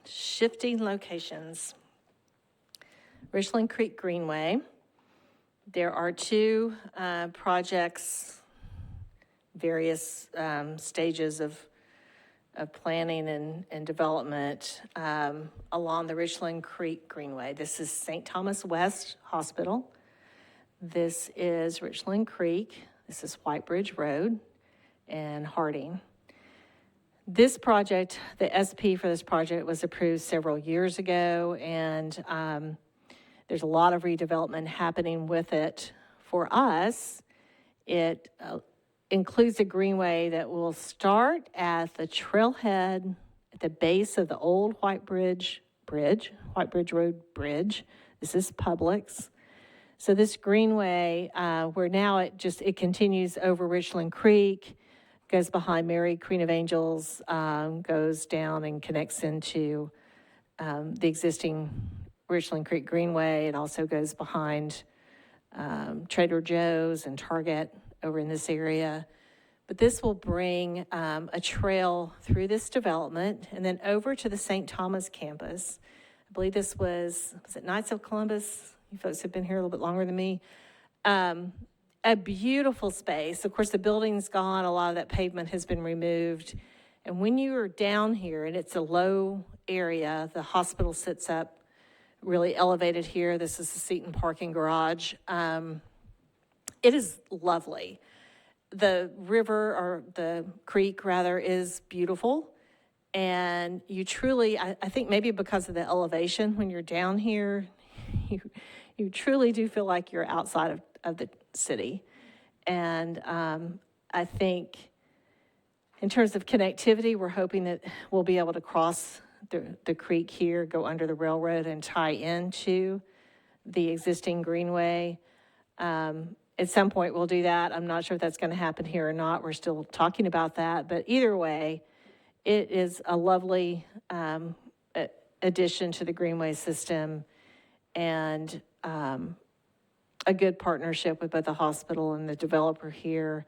shifting locations. Richland Creek Greenway. There are two projects, various stages of planning and development along the Richland Creek Greenway. This is St. Thomas West Hospital. This is Richland Creek. This is White Bridge Road and Harding. This project, the SP for this project was approved several years ago, and there's a lot of redevelopment happening with it. For us, it includes a greenway that will start at the trailhead at the base of the old White Bridge Bridge, White Bridge Road Bridge. This is Publix. So this greenway, where now it continues over Richland Creek, goes behind Mary, Queen of Angels, goes down and connects into the existing Richland Creek Greenway. It also goes behind Trader Joe's and Target over in this area. But this will bring a trail through this development and then over to the St. Thomas campus. I believe this was it Knights of Columbus? You folks have been here a little bit longer than me. A beautiful space. Of course, the building's gone. A lot of that pavement has been removed. And when you are down here, and it's a low area, the hospital sits up really elevated here. This is the Seton parking garage. It is lovely. The river, or the creek rather, is beautiful. And you truly, I think maybe because of the elevation, when you're down here, you truly do feel like you're outside of the city. And I think in terms of connectivity, we're hoping that we'll be able to cross the creek here, go under the railroad and tie into the existing greenway. At some point we'll do that. I'm not sure if that's going to happen here or not. We're still talking about that. But either way, it is a lovely addition to the greenway system, and a good partnership with both the hospital and the developer here.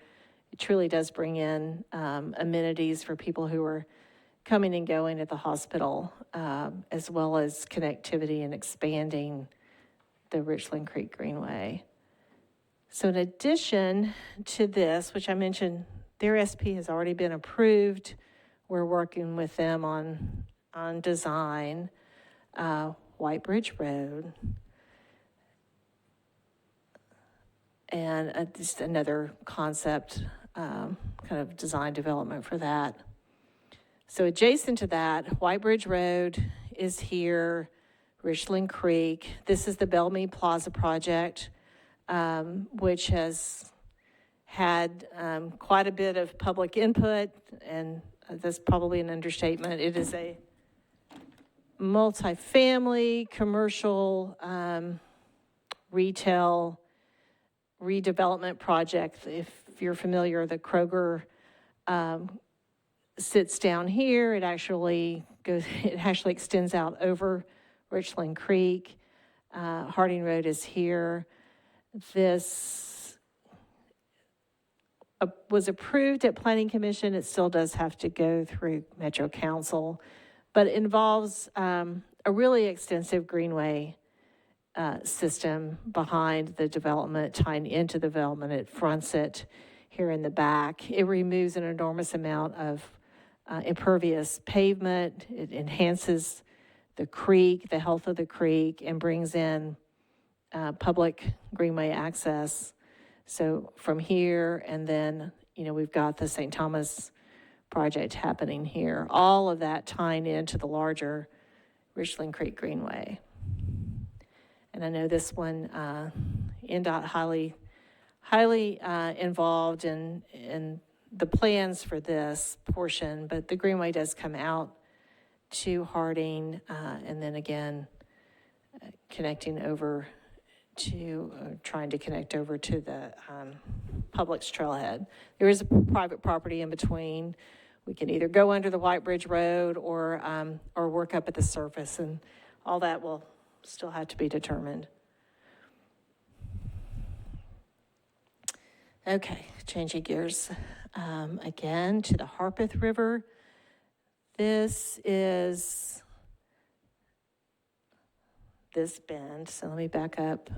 It truly does bring in amenities for people who are coming and going at the hospital, as well as connectivity and expanding the Richland Creek Greenway. So in addition to this, which I mentioned, their SP has already been approved. We're working with them on design, White Bridge Road, and just another concept, kind of design development for that. So adjacent to that, White Bridge Road is here, Richland Creek. This is the Bellmead Plaza project, which has had quite a bit of public input, and that's probably an understatement. It is a multifamily, commercial, retail redevelopment project. If you're familiar, the Kroger sits down here. It actually extends out over Richland Creek. Harding Road is here. This was approved at Planning Commission. It still does have to go through Metro Council, but it involves a really extensive greenway system behind the development, tying into the development. It fronts it here in the back. It removes an enormous amount of impervious pavement. It enhances the creek, the health of the creek, and brings in public greenway access. So from here, and then, we've got the St. Thomas project happening here. All of that tying into the larger Richland Creek Greenway. And I know this one, NDOT highly involved in the plans for this portion, but the Greenway does come out to Harding, and then again, connecting over to, trying to connect over to the Publix trailhead. There is a private property in between. We can either go under the White Bridge Road or work up at the surface, and all that will still have to be determined. Okay, changing gears again to the Harpeth River. This is this bend, so let me back up.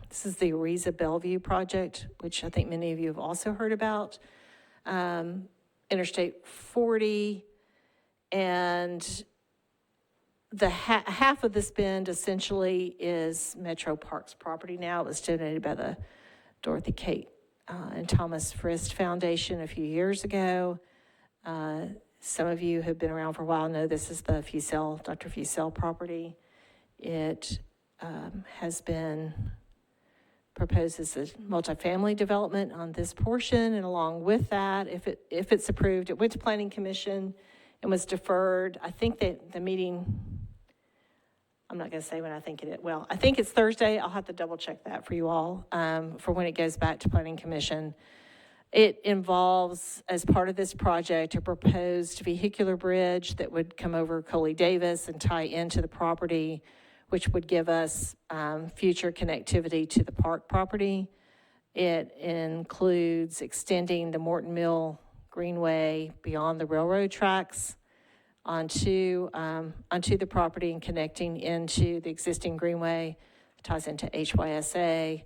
This is the Ariza Bellevue project, which I think many of you have also heard about. Interstate 40, and the half of this bend essentially is Metro Parks property now. It was donated by the Dorothy Kate and Thomas Frist Foundation a few years ago. Some of you who have been around for a while know this is the Dr. Fussell property. It has been proposed as a multifamily development on this portion, and along with that, if it's approved, it went to Planning Commission. and was deferred. I think that the meeting, I'm not going to say when I think it is. Well, I think it's Thursday. I'll have to double check that for you all for when it goes back to Planning Commission. It involves, as part of this project, a proposed vehicular bridge that would come over Coley Davis and tie into the property, which would give us future connectivity to the park property. It includes extending the Morton Mill Greenway beyond the railroad tracks onto the property and connecting into the existing Greenway. It ties into HYSA.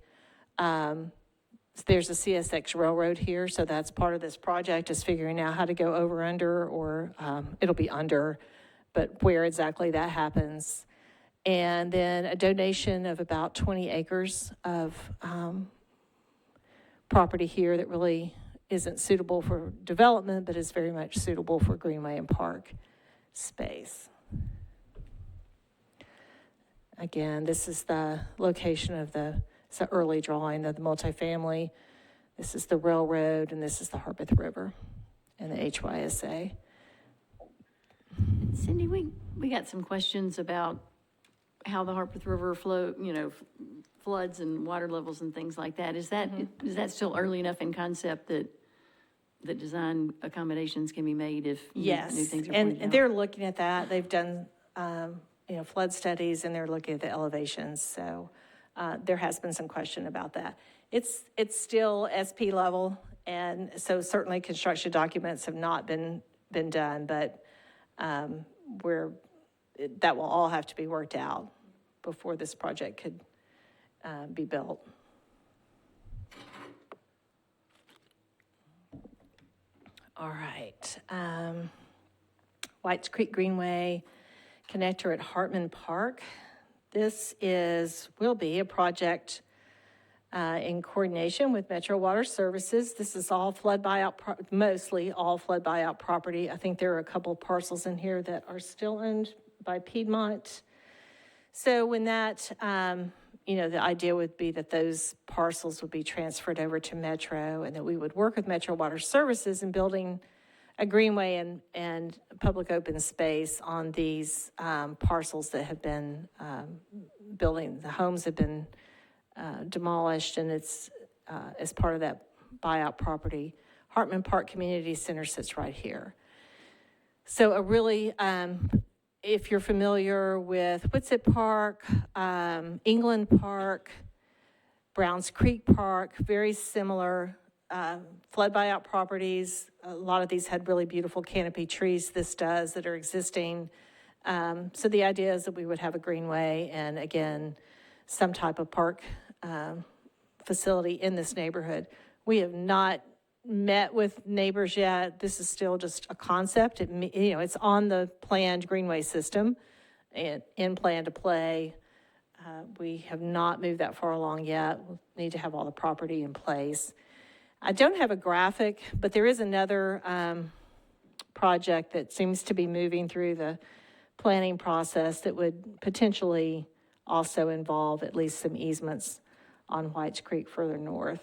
There's a CSX railroad here, so that's part of this project, is figuring out how to go over, under, or it'll be under, but where exactly that happens. And then a donation of about 20 acres of property here that really isn't suitable for development, but is very much suitable for Greenway and Park space. Again, this is the location of it's an early drawing of the multifamily. This is the railroad, and this is the Harpeth River and the HYSA. Cindy, we got some questions about how the Harpeth River floods and water levels and things like that. Is that still early enough in concept that design accommodations can be made if Yes, new things are pointed and out? they're looking at that. They've done flood studies, and they're looking at the elevations. So there has been some question about that. It's still SP level, and so certainly construction documents have not been done, but that will all have to be worked out before this project could be built. All right. Whites Creek Greenway connector at Hartman Park. This will be a project in coordination with Metro Water Services. This is all flood buyout, mostly all flood buyout property. I think there are a couple parcels in here that are still owned by Piedmont. So when that, the idea would be that those parcels would be transferred over to Metro, and that we would work with Metro Water Services in building a greenway and public open space on these parcels that have been the homes have been demolished, and it's as part of that buyout property. Hartman Park Community Center sits right here. So a really, if you're familiar with Whitsett Park, England Park, Browns Creek Park, very similar flood buyout properties. A lot of these had really beautiful canopy trees. This does, that are existing. So the idea is that we would have a greenway and, again, some type of park facility in this neighborhood. We have not met with neighbors yet. This is still just a concept. It's on the planned greenway system and in plan to play. We have not moved that far along yet. We'll need to have all the property in place. I don't have a graphic, but there is another project that seems to be moving through the planning process that would potentially also involve at least some easements on Whites Creek further north.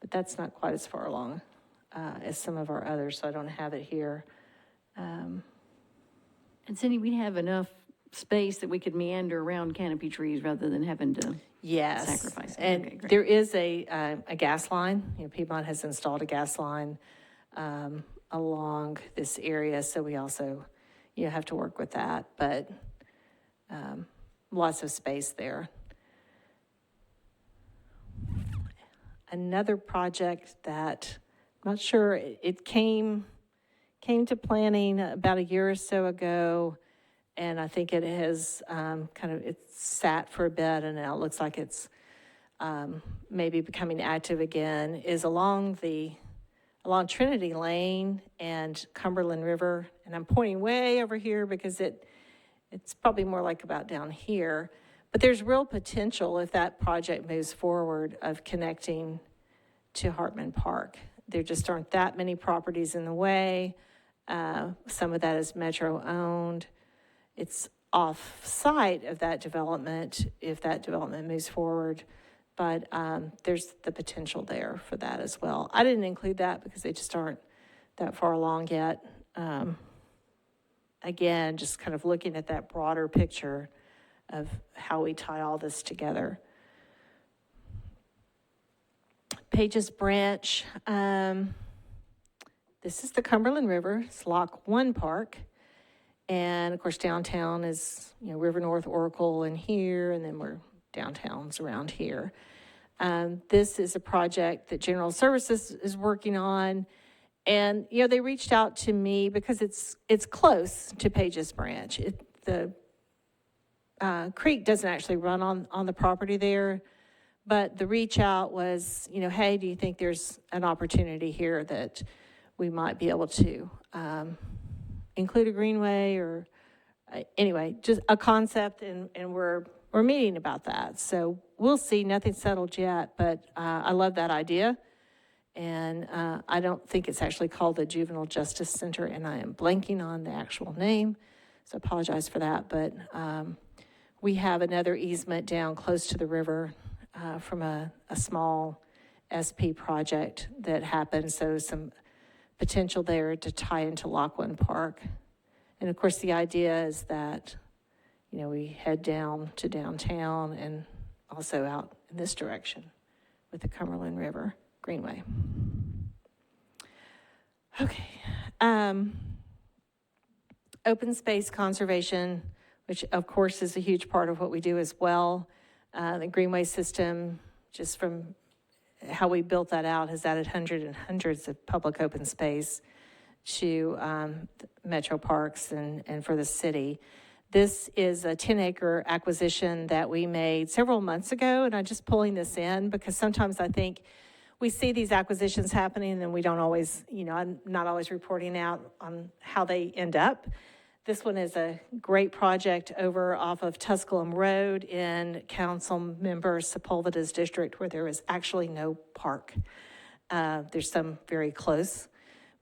But that's not quite as far along as some of our others, so I don't have it here. And Cindy, we have enough space that we could meander around canopy trees rather than having to sacrifice them. And Okay, great. there is a gas line. Piedmont has installed a gas line along this area, so we also have to work with that, but lots of space there. Another project that I'm not sure, it came to planning about a year or so ago, and I think it has it's sat for a bit, and now it looks like it's maybe becoming active again, is along Trinity Lane and Cumberland River. And I'm pointing way over here because it's probably more like about down here. But there's real potential, if that project moves forward, of connecting to Hartman Park. There just aren't that many properties in the way. Some of that is Metro owned. It's off site of that development if that development moves forward. But there's the potential there for that as well. I didn't include that because they just aren't that far along yet. again, just kind of looking at that broader picture of how we tie all this together. Pages Branch, this is the Cumberland River, it's Lock 1 Park. And of course, downtown is, River North, Oracle, and here, and then we're downtown's around here. This is a project that General Services is working on. And, they reached out to me because it's close to Pages Branch. The creek doesn't actually run on the property there, but the reach out was, hey, do you think there's an opportunity here that we might be able to include a greenway, or anyway, just a concept, and we're meeting about that. So we'll see. Nothing's settled yet, but I love that idea. And I don't think it's actually called the Juvenile Justice Center, and I am blanking on the actual name, so I apologize for that. But we have another easement down close to the river from a small SP project that happened, so some potential there to tie into Lockwood Park. And of course, the idea is that, we head down to downtown and also out in this direction with the Cumberland River Greenway. Okay. Open space conservation, which of course is a huge part of what we do as well. The Greenway system, just from how we built that out, has added hundreds and hundreds of public open space to metro parks and for the city. This is a 10-acre acquisition that we made several months ago, and I'm just pulling this in because sometimes I think we see these acquisitions happening and we don't always, I'm not always reporting out on how they end up. This one is a great project over off of Tusculum Road in Councilmember Sepulveda's district, where there is actually no park. There's some very close,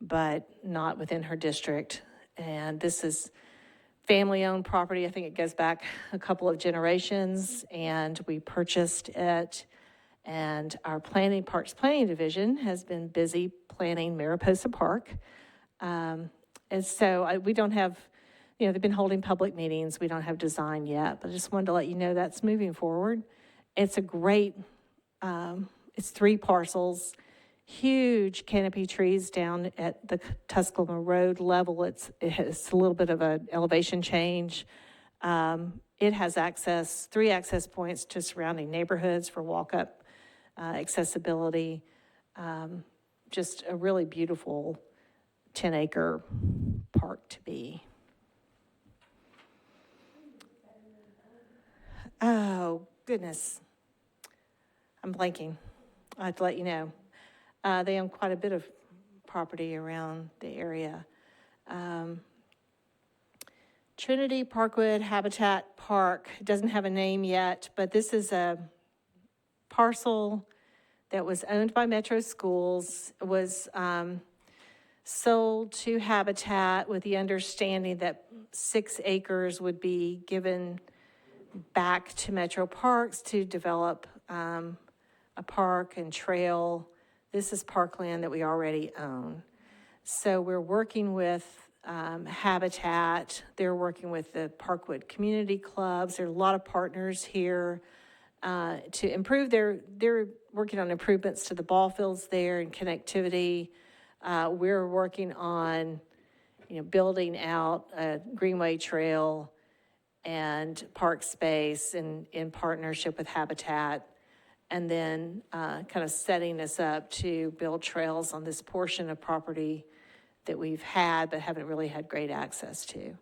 but not within her district. And this is family-owned property. I think it goes back a couple of generations, and we purchased it. And our Parks Planning Division has been busy planning Mariposa Park. And so we don't have, they've been holding public meetings. We don't have design yet, but I just wanted to let you know that's moving forward. It's a great, it's 3 parcels, huge canopy trees down at the Tusculum Road level. It's a little bit of an elevation change. It has 3 access points to surrounding neighborhoods for walk-up accessibility. Just a really beautiful 10-acre park to be. Oh, goodness. I'm blanking. I have to let you know. They own quite a bit of property around the area. Trinity Parkwood Habitat Park doesn't have a name yet, but this is a parcel that was owned by Metro Schools, was sold to Habitat with the understanding that 6 acres would be given back to Metro Parks to develop a park and trail. This is parkland that we already own. So we're working with Habitat. They're working with the Parkwood Community Clubs. There are a lot of partners here to improve they're working on improvements to the ball fields there and connectivity. We're working on, building out a Greenway trail and park space in partnership with Habitat, and then kind of setting us up to build trails on this portion of property that we've had but haven't really had great access to,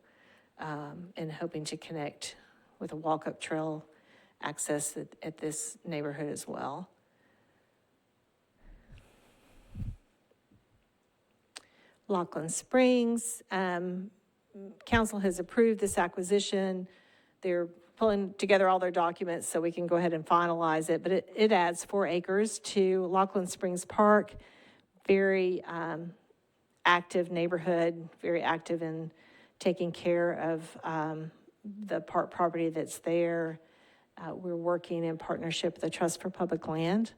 and hoping to connect with a walk-up trail access at this neighborhood as well. Laughlin Springs, council has approved this acquisition. They're pulling together all their documents so we can go ahead and finalize it, but it adds 4 acres to Laughlin Springs Park. Very active neighborhood, very active in taking care of the park property that's there. We're working in partnership with the Trust for Public Land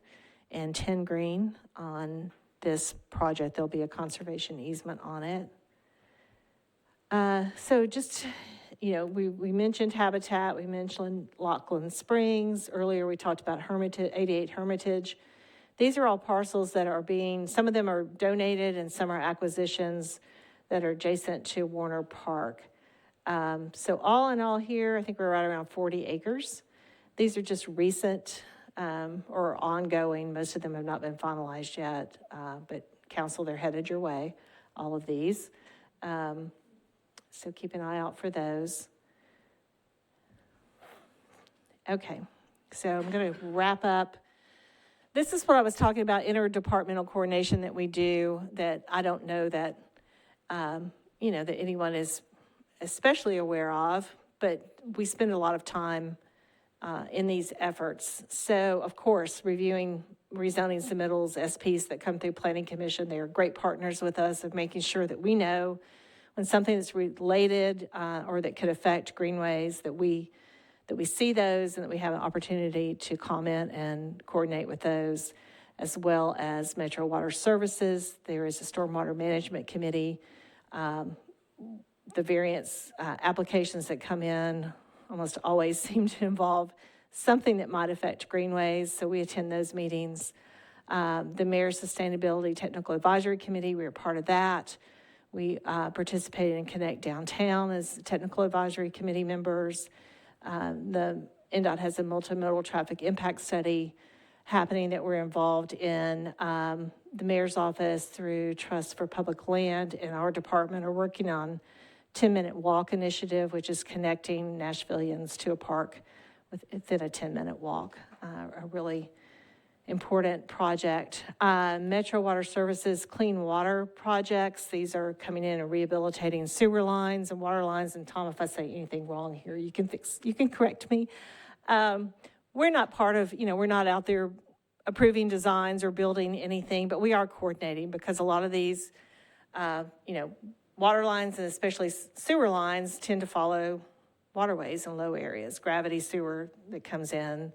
and 10 Green on this project. There'll be a conservation easement on it. So just, we mentioned Habitat, we mentioned Lachlan Springs. Earlier, we talked about 88 Hermitage. These are all parcels that are some of them are donated and some are acquisitions that are adjacent to Warner Park. So all in all here, I think we're right around 40 acres. These are just recent or ongoing. Most of them have not been finalized yet, but council, they're headed your way, all of these. So keep an eye out for those. Okay, so I'm going to wrap up. This is what I was talking about, interdepartmental coordination that we do, that I don't know that, that anyone is especially aware of, but we spend a lot of time in these efforts. So, of course, reviewing rezoning submittals, SPs that come through Planning Commission, they are great partners with us of making sure that we know when something that's related or that could affect Greenways, that we see those and that we have an opportunity to comment and coordinate with those, as well as Metro Water Services. There is a Stormwater Management Committee. The various applications that come in almost always seem to involve something that might affect Greenways, so we attend those meetings. The Mayor's Sustainability Technical Advisory Committee, we are part of that. We participated in Connect Downtown as Technical Advisory Committee members. The NDOT has a multimodal traffic impact study happening that we're involved in. The Mayor's Office through Trust for Public Land and our department are working on 10-minute walk initiative, which is connecting Nashvillians to a park within a 10-minute walk, a really important project. Metro Water Services clean water projects. These are coming in and rehabilitating sewer lines and water lines. And Tom, if I say anything wrong here, you can correct me. We're not part of, we're not out there approving designs or building anything, but we are coordinating because a lot of these, water lines and especially sewer lines tend to follow waterways in low areas, gravity sewer that comes in.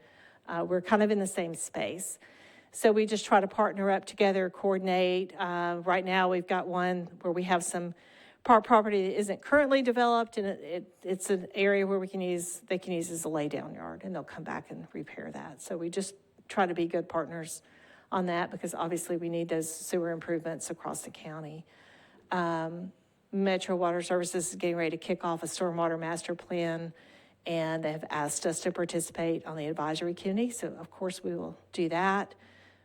We're kind of in the same space. So we just try to partner up together, coordinate. Right now we've got one where we have some park property that isn't currently developed, and it's an area where they can use as a laydown yard, and they'll come back and repair that. So we just try to be good partners on that because obviously we need those sewer improvements across the county. Metro Water Services is getting ready to kick off a stormwater master plan, and they have asked us to participate on the advisory committee, so of course we will do that.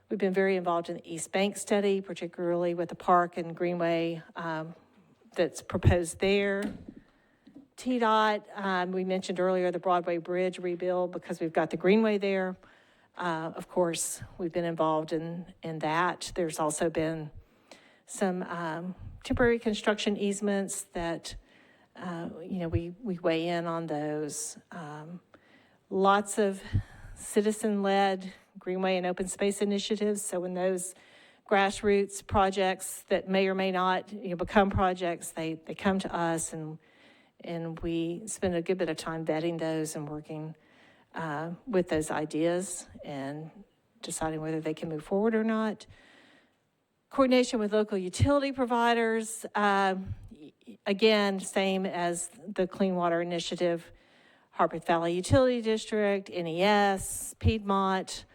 We've been very involved in the East Bank study, particularly with the park and Greenway that's proposed there. TDOT, we mentioned earlier the Broadway Bridge rebuild because we've got the Greenway there. Of course, we've been involved in that. There's also been some temporary construction easements that, we weigh in on those. Lots of citizen-led Greenway and open space initiatives. So when those grassroots projects that may or may not become projects, they come to us and we spend a good bit of time vetting those and working with those ideas and deciding whether they can move forward or not. Coordination with local utility providers, again, same as the Clean Water Initiative, Harpeth Valley Utility District, NES, Piedmont,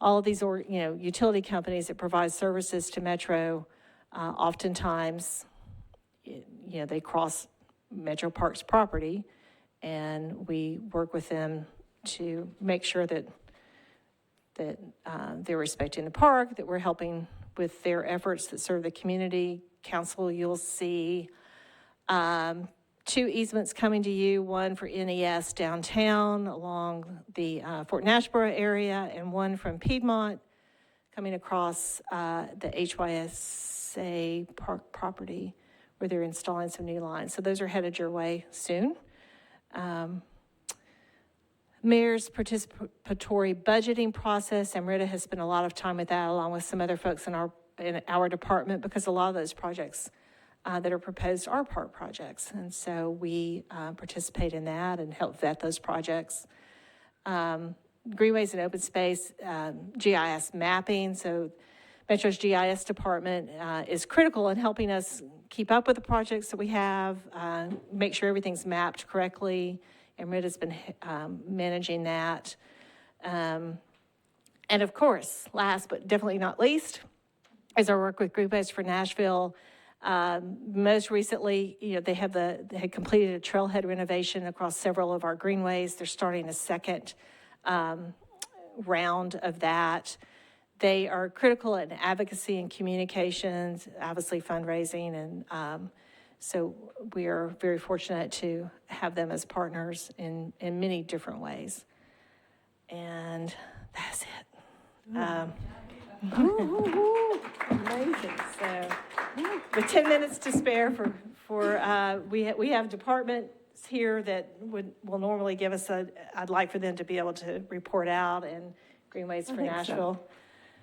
all of these utility companies that provide services to Metro. Oftentimes, they cross Metro Park's property, and we work with them to make sure that they're respecting the park, that we're helping with their efforts that serve the community. Council, you'll see 2 easements coming to you, one for NES downtown along the Fort Nashboro area, and one from Piedmont coming across the HYSA park property where they're installing some new lines. So those are headed your way soon. Mayor's participatory budgeting process, Amrita has spent a lot of time with that along with some other folks in our department because a lot of those projects that are proposed are park projects. And so we participate in that and help vet those projects. Greenways and open space, GIS mapping. So Metro's GIS department is critical in helping us keep up with the projects that we have, make sure everything's mapped correctly. And Rita's been managing that. And of course, last but definitely not least, is our work with Greenways for Nashville. Most recently, they had completed a trailhead renovation across several of our greenways. They're starting a second round of that. They are critical in advocacy and communications, obviously fundraising, and so we are very fortunate to have them as partners in many different ways. And that's it. Amazing. So, with 10 minutes to spare we have departments here that will normally give us I'd like for them to be able to report out, and Greenways for think so. Nashville.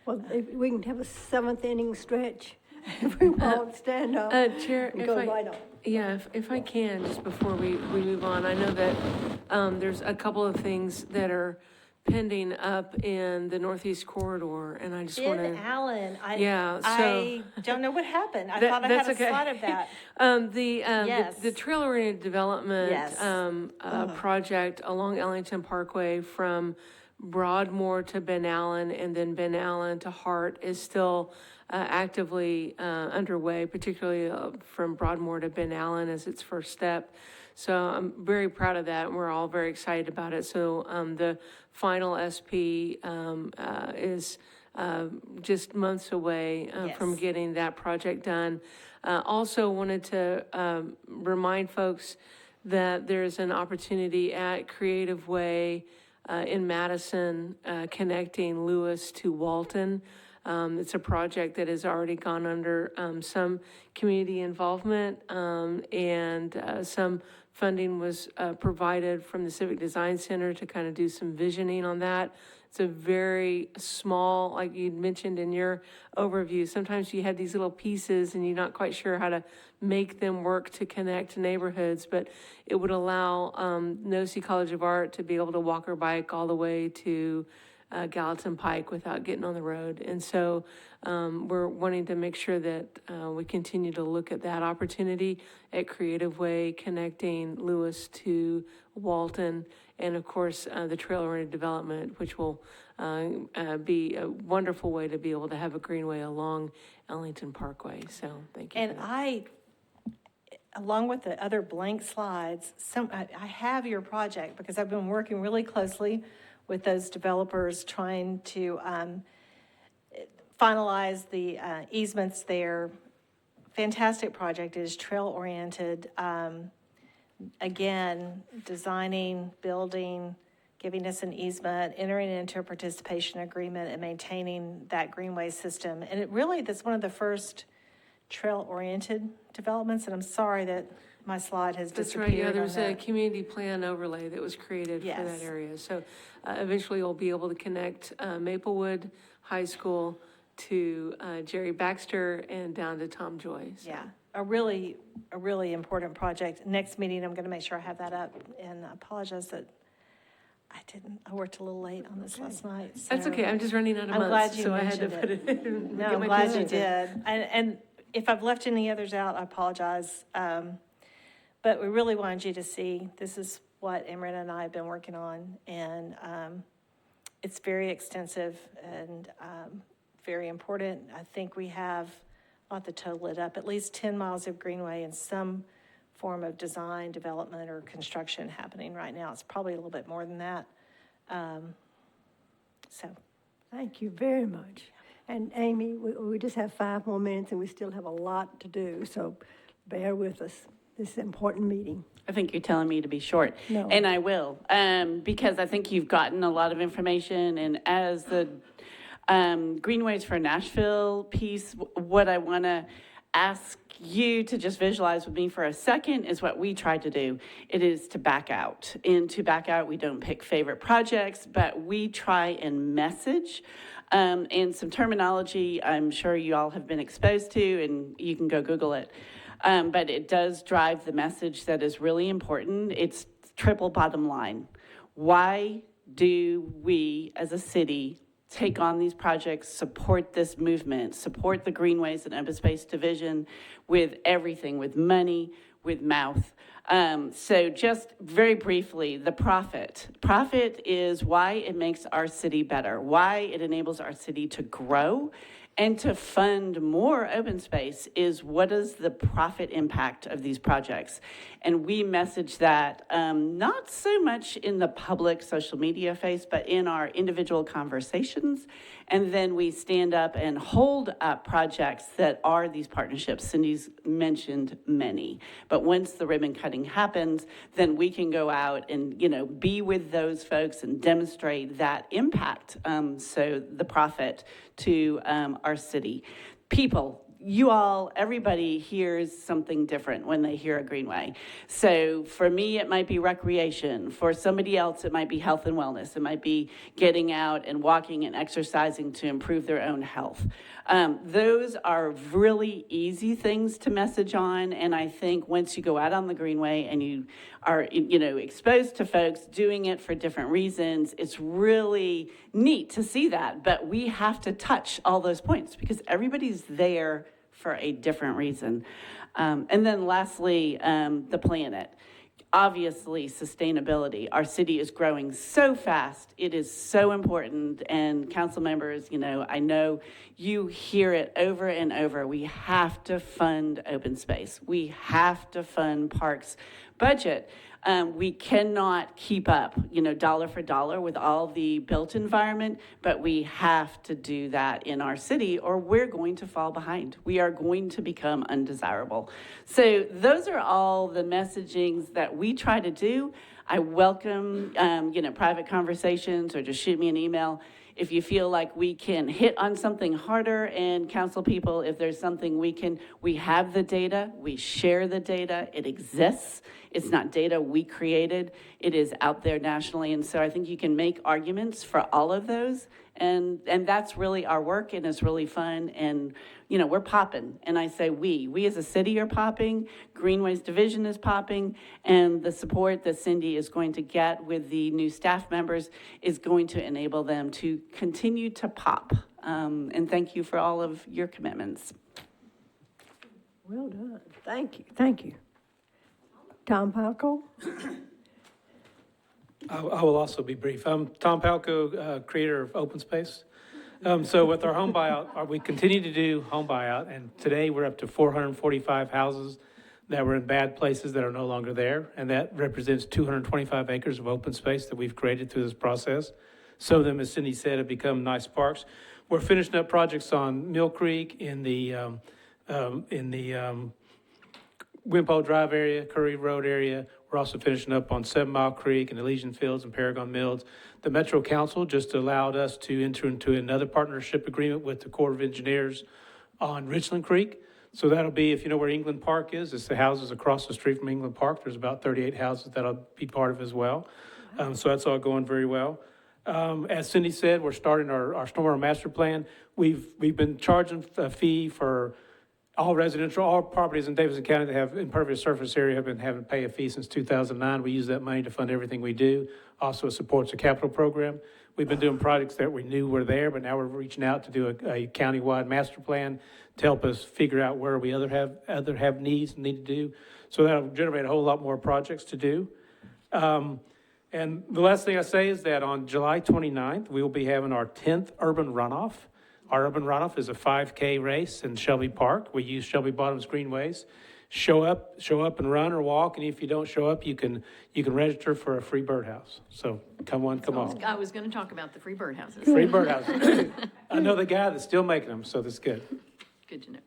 Well, if we can have a seventh inning stretch, if we won't stand up Chair, and if go I, right on. yeah, if I can, just before we move on, I know that there's a couple of things that are pending up in the Northeast Corridor, and I just want Ben to. Allen, Yeah, I don't know what happened. I That- thought I had that's a okay. slide of that. Yes. The trail-oriented development Yes. project along Ellington Parkway from Broadmoor to Ben Allen and then Ben Allen to Hart is still actively underway, particularly from Broadmoor to Ben Allen as its first step. So I'm very proud of that, and we're all very excited about it. So the final SP is just months away from Yes. getting that project done. Also wanted to remind folks that there's an opportunity at Creative Way in Madison connecting Lewis to Walton. It's a project that has already gone under some community involvement, and some funding was provided from the Civic Design Center to kind of do some visioning on that. It's a very small, like you mentioned in your overview, sometimes you had these little pieces and you're not quite sure how to make them work to connect neighborhoods, but it would allow Nosy College of Art to be able to walk or bike all the way to Gallatin Pike without getting on the road. And so we're wanting to make sure that we continue to look at that opportunity at Creative Way, connecting Lewis to Walton, and of course the trail-oriented development, which will be a wonderful way to be able to have a greenway along Ellington Parkway. So thank you. And along with the other blank slides, I have your project because I've been working really closely with those developers trying to finalize the easements there. Fantastic project. It is trail-oriented. Again, designing, building, giving us an easement, entering into a participation agreement, and maintaining that greenway system. And that's one of the first trail-oriented developments, and I'm sorry that my slide has That's disappeared. right, yeah, there's on a that. community plan overlay that was created for Yes. that area. So eventually we'll be able to connect Maplewood High School to Jerry Baxter and down to Tom Joy. So. Yeah, a really important project. Next meeting, I'm going to make sure I have that up, and I apologize that I worked a little late on this last night. That's so okay, I'm just running out of I'm glad months, you so I had to mentioned put it in. No, get I'm my glad two you cents in. did. And if I've left any others out, I apologize. But we really wanted you to see, this is what Amrita and I have been working on, and it's very extensive and very important. I think we have, I'll have to total it up, at least 10 miles of greenway and some form of design, development, or construction happening right now. It's probably a little bit more than that. So, Thank you very much. And Amy, we just have 5 more minutes and we still have a lot to do, so bear with us. This is an important meeting. I think you're telling me to be short. No. And I will, because I think you've gotten a lot of information, and as the Greenways for Nashville piece, what I want to ask you to just visualize with me for a second is what we tried to do. It is to back out. And to back out, we don't pick favorite projects, but we try and message. And some terminology I'm sure you all have been exposed to, and you can go Google it. But it does drive the message that is really important. It's triple bottom line. Why do we as a city take on these projects, support this movement, support the Greenways and Open Space Division with everything, with money, with mouth. So just very briefly, the profit. Profit is why it makes our city better, why it enables our city to grow and to fund more open space is what is the profit impact of these projects. And we message that not so much in the public social media face, but in our individual conversations. And then we stand up and hold up projects that are these partnerships. Cindy's mentioned many. But once the ribbon cutting happens, then we can go out and, be with those folks and demonstrate that impact. So the profit to our city. People, you all, everybody hears something different when they hear a Greenway. So for me, it might be recreation. For somebody else, it might be health and wellness. It might be getting out and walking and exercising to improve their own health. Those are really easy things to message on. And I think once you go out on the Greenway and you are, exposed to folks doing it for different reasons, it's really neat to see that. But we have to touch all those points because everybody's there for a different reason. And then lastly, the planet. Obviously, sustainability. Our city is growing so fast. It is so important. And council members, I know you hear it over and over. We have to fund open space. We have to fund parks budget. We cannot keep up, dollar for dollar with all the built environment, but we have to do that in our city or we're going to fall behind. We are going to become undesirable. So those are all the messagings that we try to do. I welcome, private conversations or just shoot me an email. If you feel like we can hit on something harder and council people, if there's something we have the data, we share the data, it exists. It's not data we created, it is out there nationally. And so I think you can make arguments for all of those. And that's really our work and it's really fun. And, we're popping. And I say we as a city are popping, Greenways Division is popping, and the support that Cindy is going to get with the new staff members is going to enable them to continue to pop. And thank you for all of your commitments. Well done. Thank you. Tom Palco? I will also be brief. I'm Tom Palco, creator of Open Space. So with our home buyout, we continue to do home buyout, and today we're up to 445 houses that were in bad places that are no longer there, and that represents 225 acres of open space that we've created through this process. Some of them, as Cindy said, have become nice parks. We're finishing up projects on Mill Creek in the Wimpole Drive area, Curry Road area. We're also finishing up on 7 Mile Creek and Elysian Fields and Paragon Mills. The Metro Council just allowed us to enter into another partnership agreement with the Corps of Engineers on Richland Creek. So that'll be, if you know where England Park is, it's the houses across the street from England Park. There's about 38 houses that'll be part of as well. So that's all going very well. As Cindy said, we're starting our stormwater master plan. We've been charging a fee for all properties in Davidson County that have impervious surface area have been having to pay a fee since 2009. We use that money to fund everything we do. Also, it supports a capital program. We've been doing projects that we knew were there, but now we're reaching out to do a countywide master plan to help us figure out where we have needs and need to do. So that'll generate a whole lot more projects to do. And the last thing I say is that on July 29th, we will be having our 10th urban runoff. Our urban runoff is a 5K race in Shelby Park. We use Shelby Bottoms Greenways. Show up and run or walk, and if you don't show up, you can register for a free birdhouse. So come on. I was going to talk about the free birdhouses. Free birdhouses. I know the guy that's still making them, so that's good. Good to know.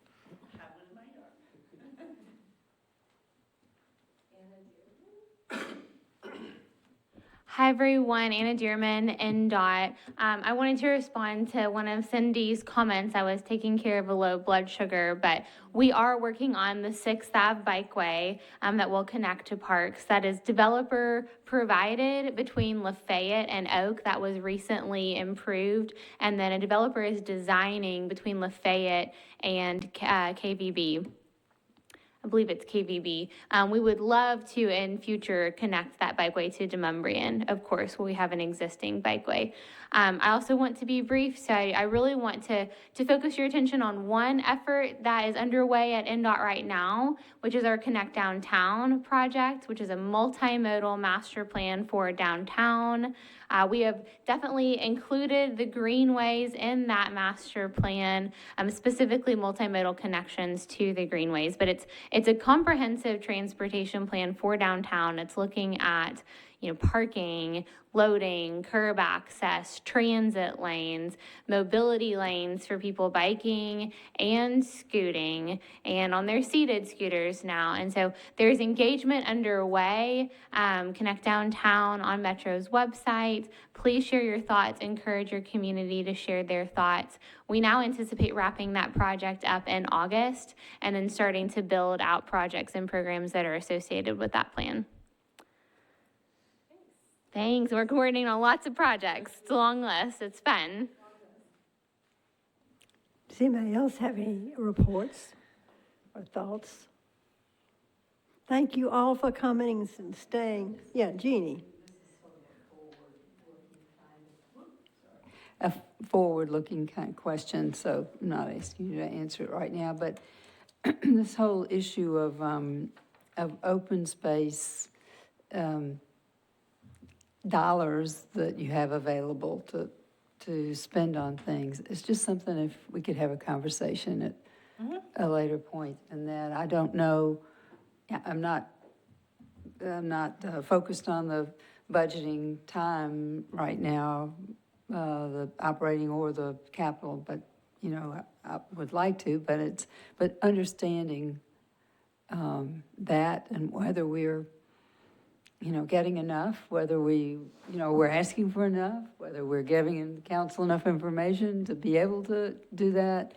Hi everyone, Anna Dearman, NDOT. I wanted to respond to one of Cindy's comments. I was taking care of a low blood sugar, but we are working on the 6th Ave bikeway that will connect to parks. That is developer provided between Lafayette and Oak. That was recently improved. And then a developer is designing between Lafayette and KVB. I believe it's KVB. We would love to, in future, connect that bikeway to Demonbreun, of course, where we have an existing bikeway. I also want to be brief, so I really want to focus your attention on one effort that is underway at NDOT right now, which is our Connect Downtown project, which is a multimodal master plan for downtown. We have definitely included the greenways in that master plan, specifically multimodal connections to the greenways. But it's a comprehensive transportation plan for downtown. It's looking at parking, loading, curb access, transit lanes, mobility lanes for people biking and scooting, and on their seated scooters now. And so there's engagement underway. Connect Downtown on Metro's website. Please share your thoughts. Encourage your community to share their thoughts. We now anticipate wrapping that project up in August and then starting to build out projects and programs that are associated with that plan. Thanks. We're coordinating on lots of projects. It's a long list. It's fun. Does anybody else have any reports or thoughts? Thank you all for coming and staying. Yeah, Jeannie. A forward-looking kind of question, so I'm not asking you to answer it right now, but this whole issue of open space dollars that you have available to spend on things. It's just something if we could have a conversation at a later point. And that I don't know, I'm not focused on the budgeting time right now, the operating or the capital, but I would like to, but understanding that and whether we're getting enough, whether we're asking for enough, whether we're giving the council enough information to be able to do that,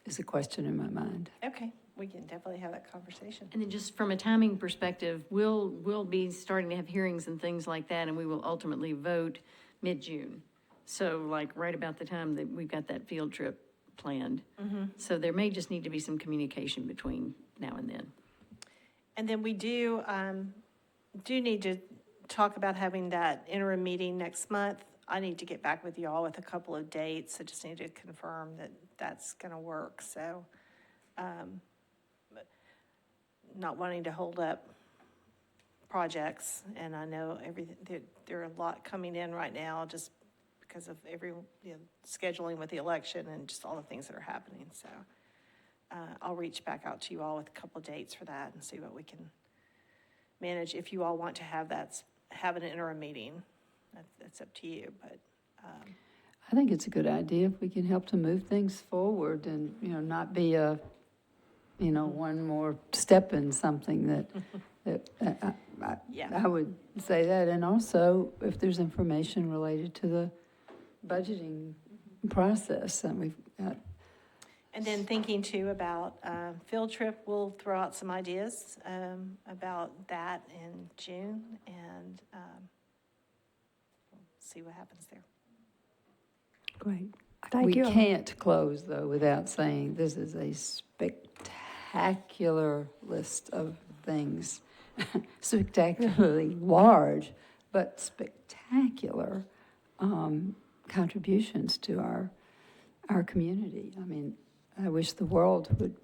is a question in my mind. Okay, we can definitely have that conversation. And then just from a timing perspective, we'll be starting to have hearings and things like that, and we will ultimately vote mid-June. So like right about the time that we've got that field trip planned. So there may just need to be some communication between now and then. And then we do need to talk about having that interim meeting next month. I need to get back with you all with a couple of dates. I just need to confirm that that's going to work. So, not wanting to hold up projects, and I know there are a lot coming in right now just because of scheduling with the election and just all the things that are happening. So. I'll reach back out to you all with a couple of dates for that and see what we can manage. If you all want to have an interim meeting, that's up to you. But I think it's a good idea if we can help to move things forward and not be a one more step in something that I would say that. And also if there's information related to the budgeting process, and we've got. And then thinking too about field trip, we'll throw out some ideas about that in June and we'll see what happens there. Great. Thank you. We can't close though without saying this is a spectacular list of things, spectacularly large, but spectacular contributions to our community. I mean, I wish the world would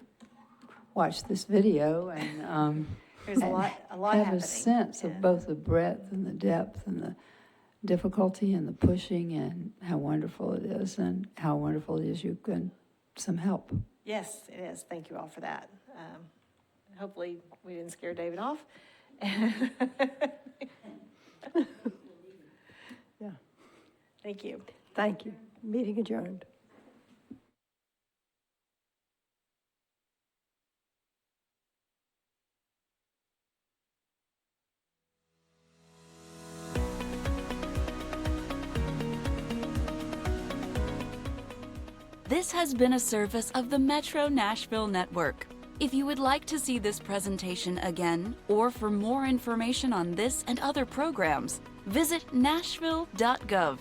watch this video and There's a lot have happening. a sense of both the breadth and the depth and the difficulty and the pushing and how wonderful it is and how wonderful it is you can some help. Yes, it is. Thank you all for that. Hopefully we didn't scare David off. Yeah. Thank you. Thank you. Meeting adjourned. This has been a service of the Metro Nashville Network. If you would like to see this presentation again, or for more information on this and other programs, visit nashville.gov.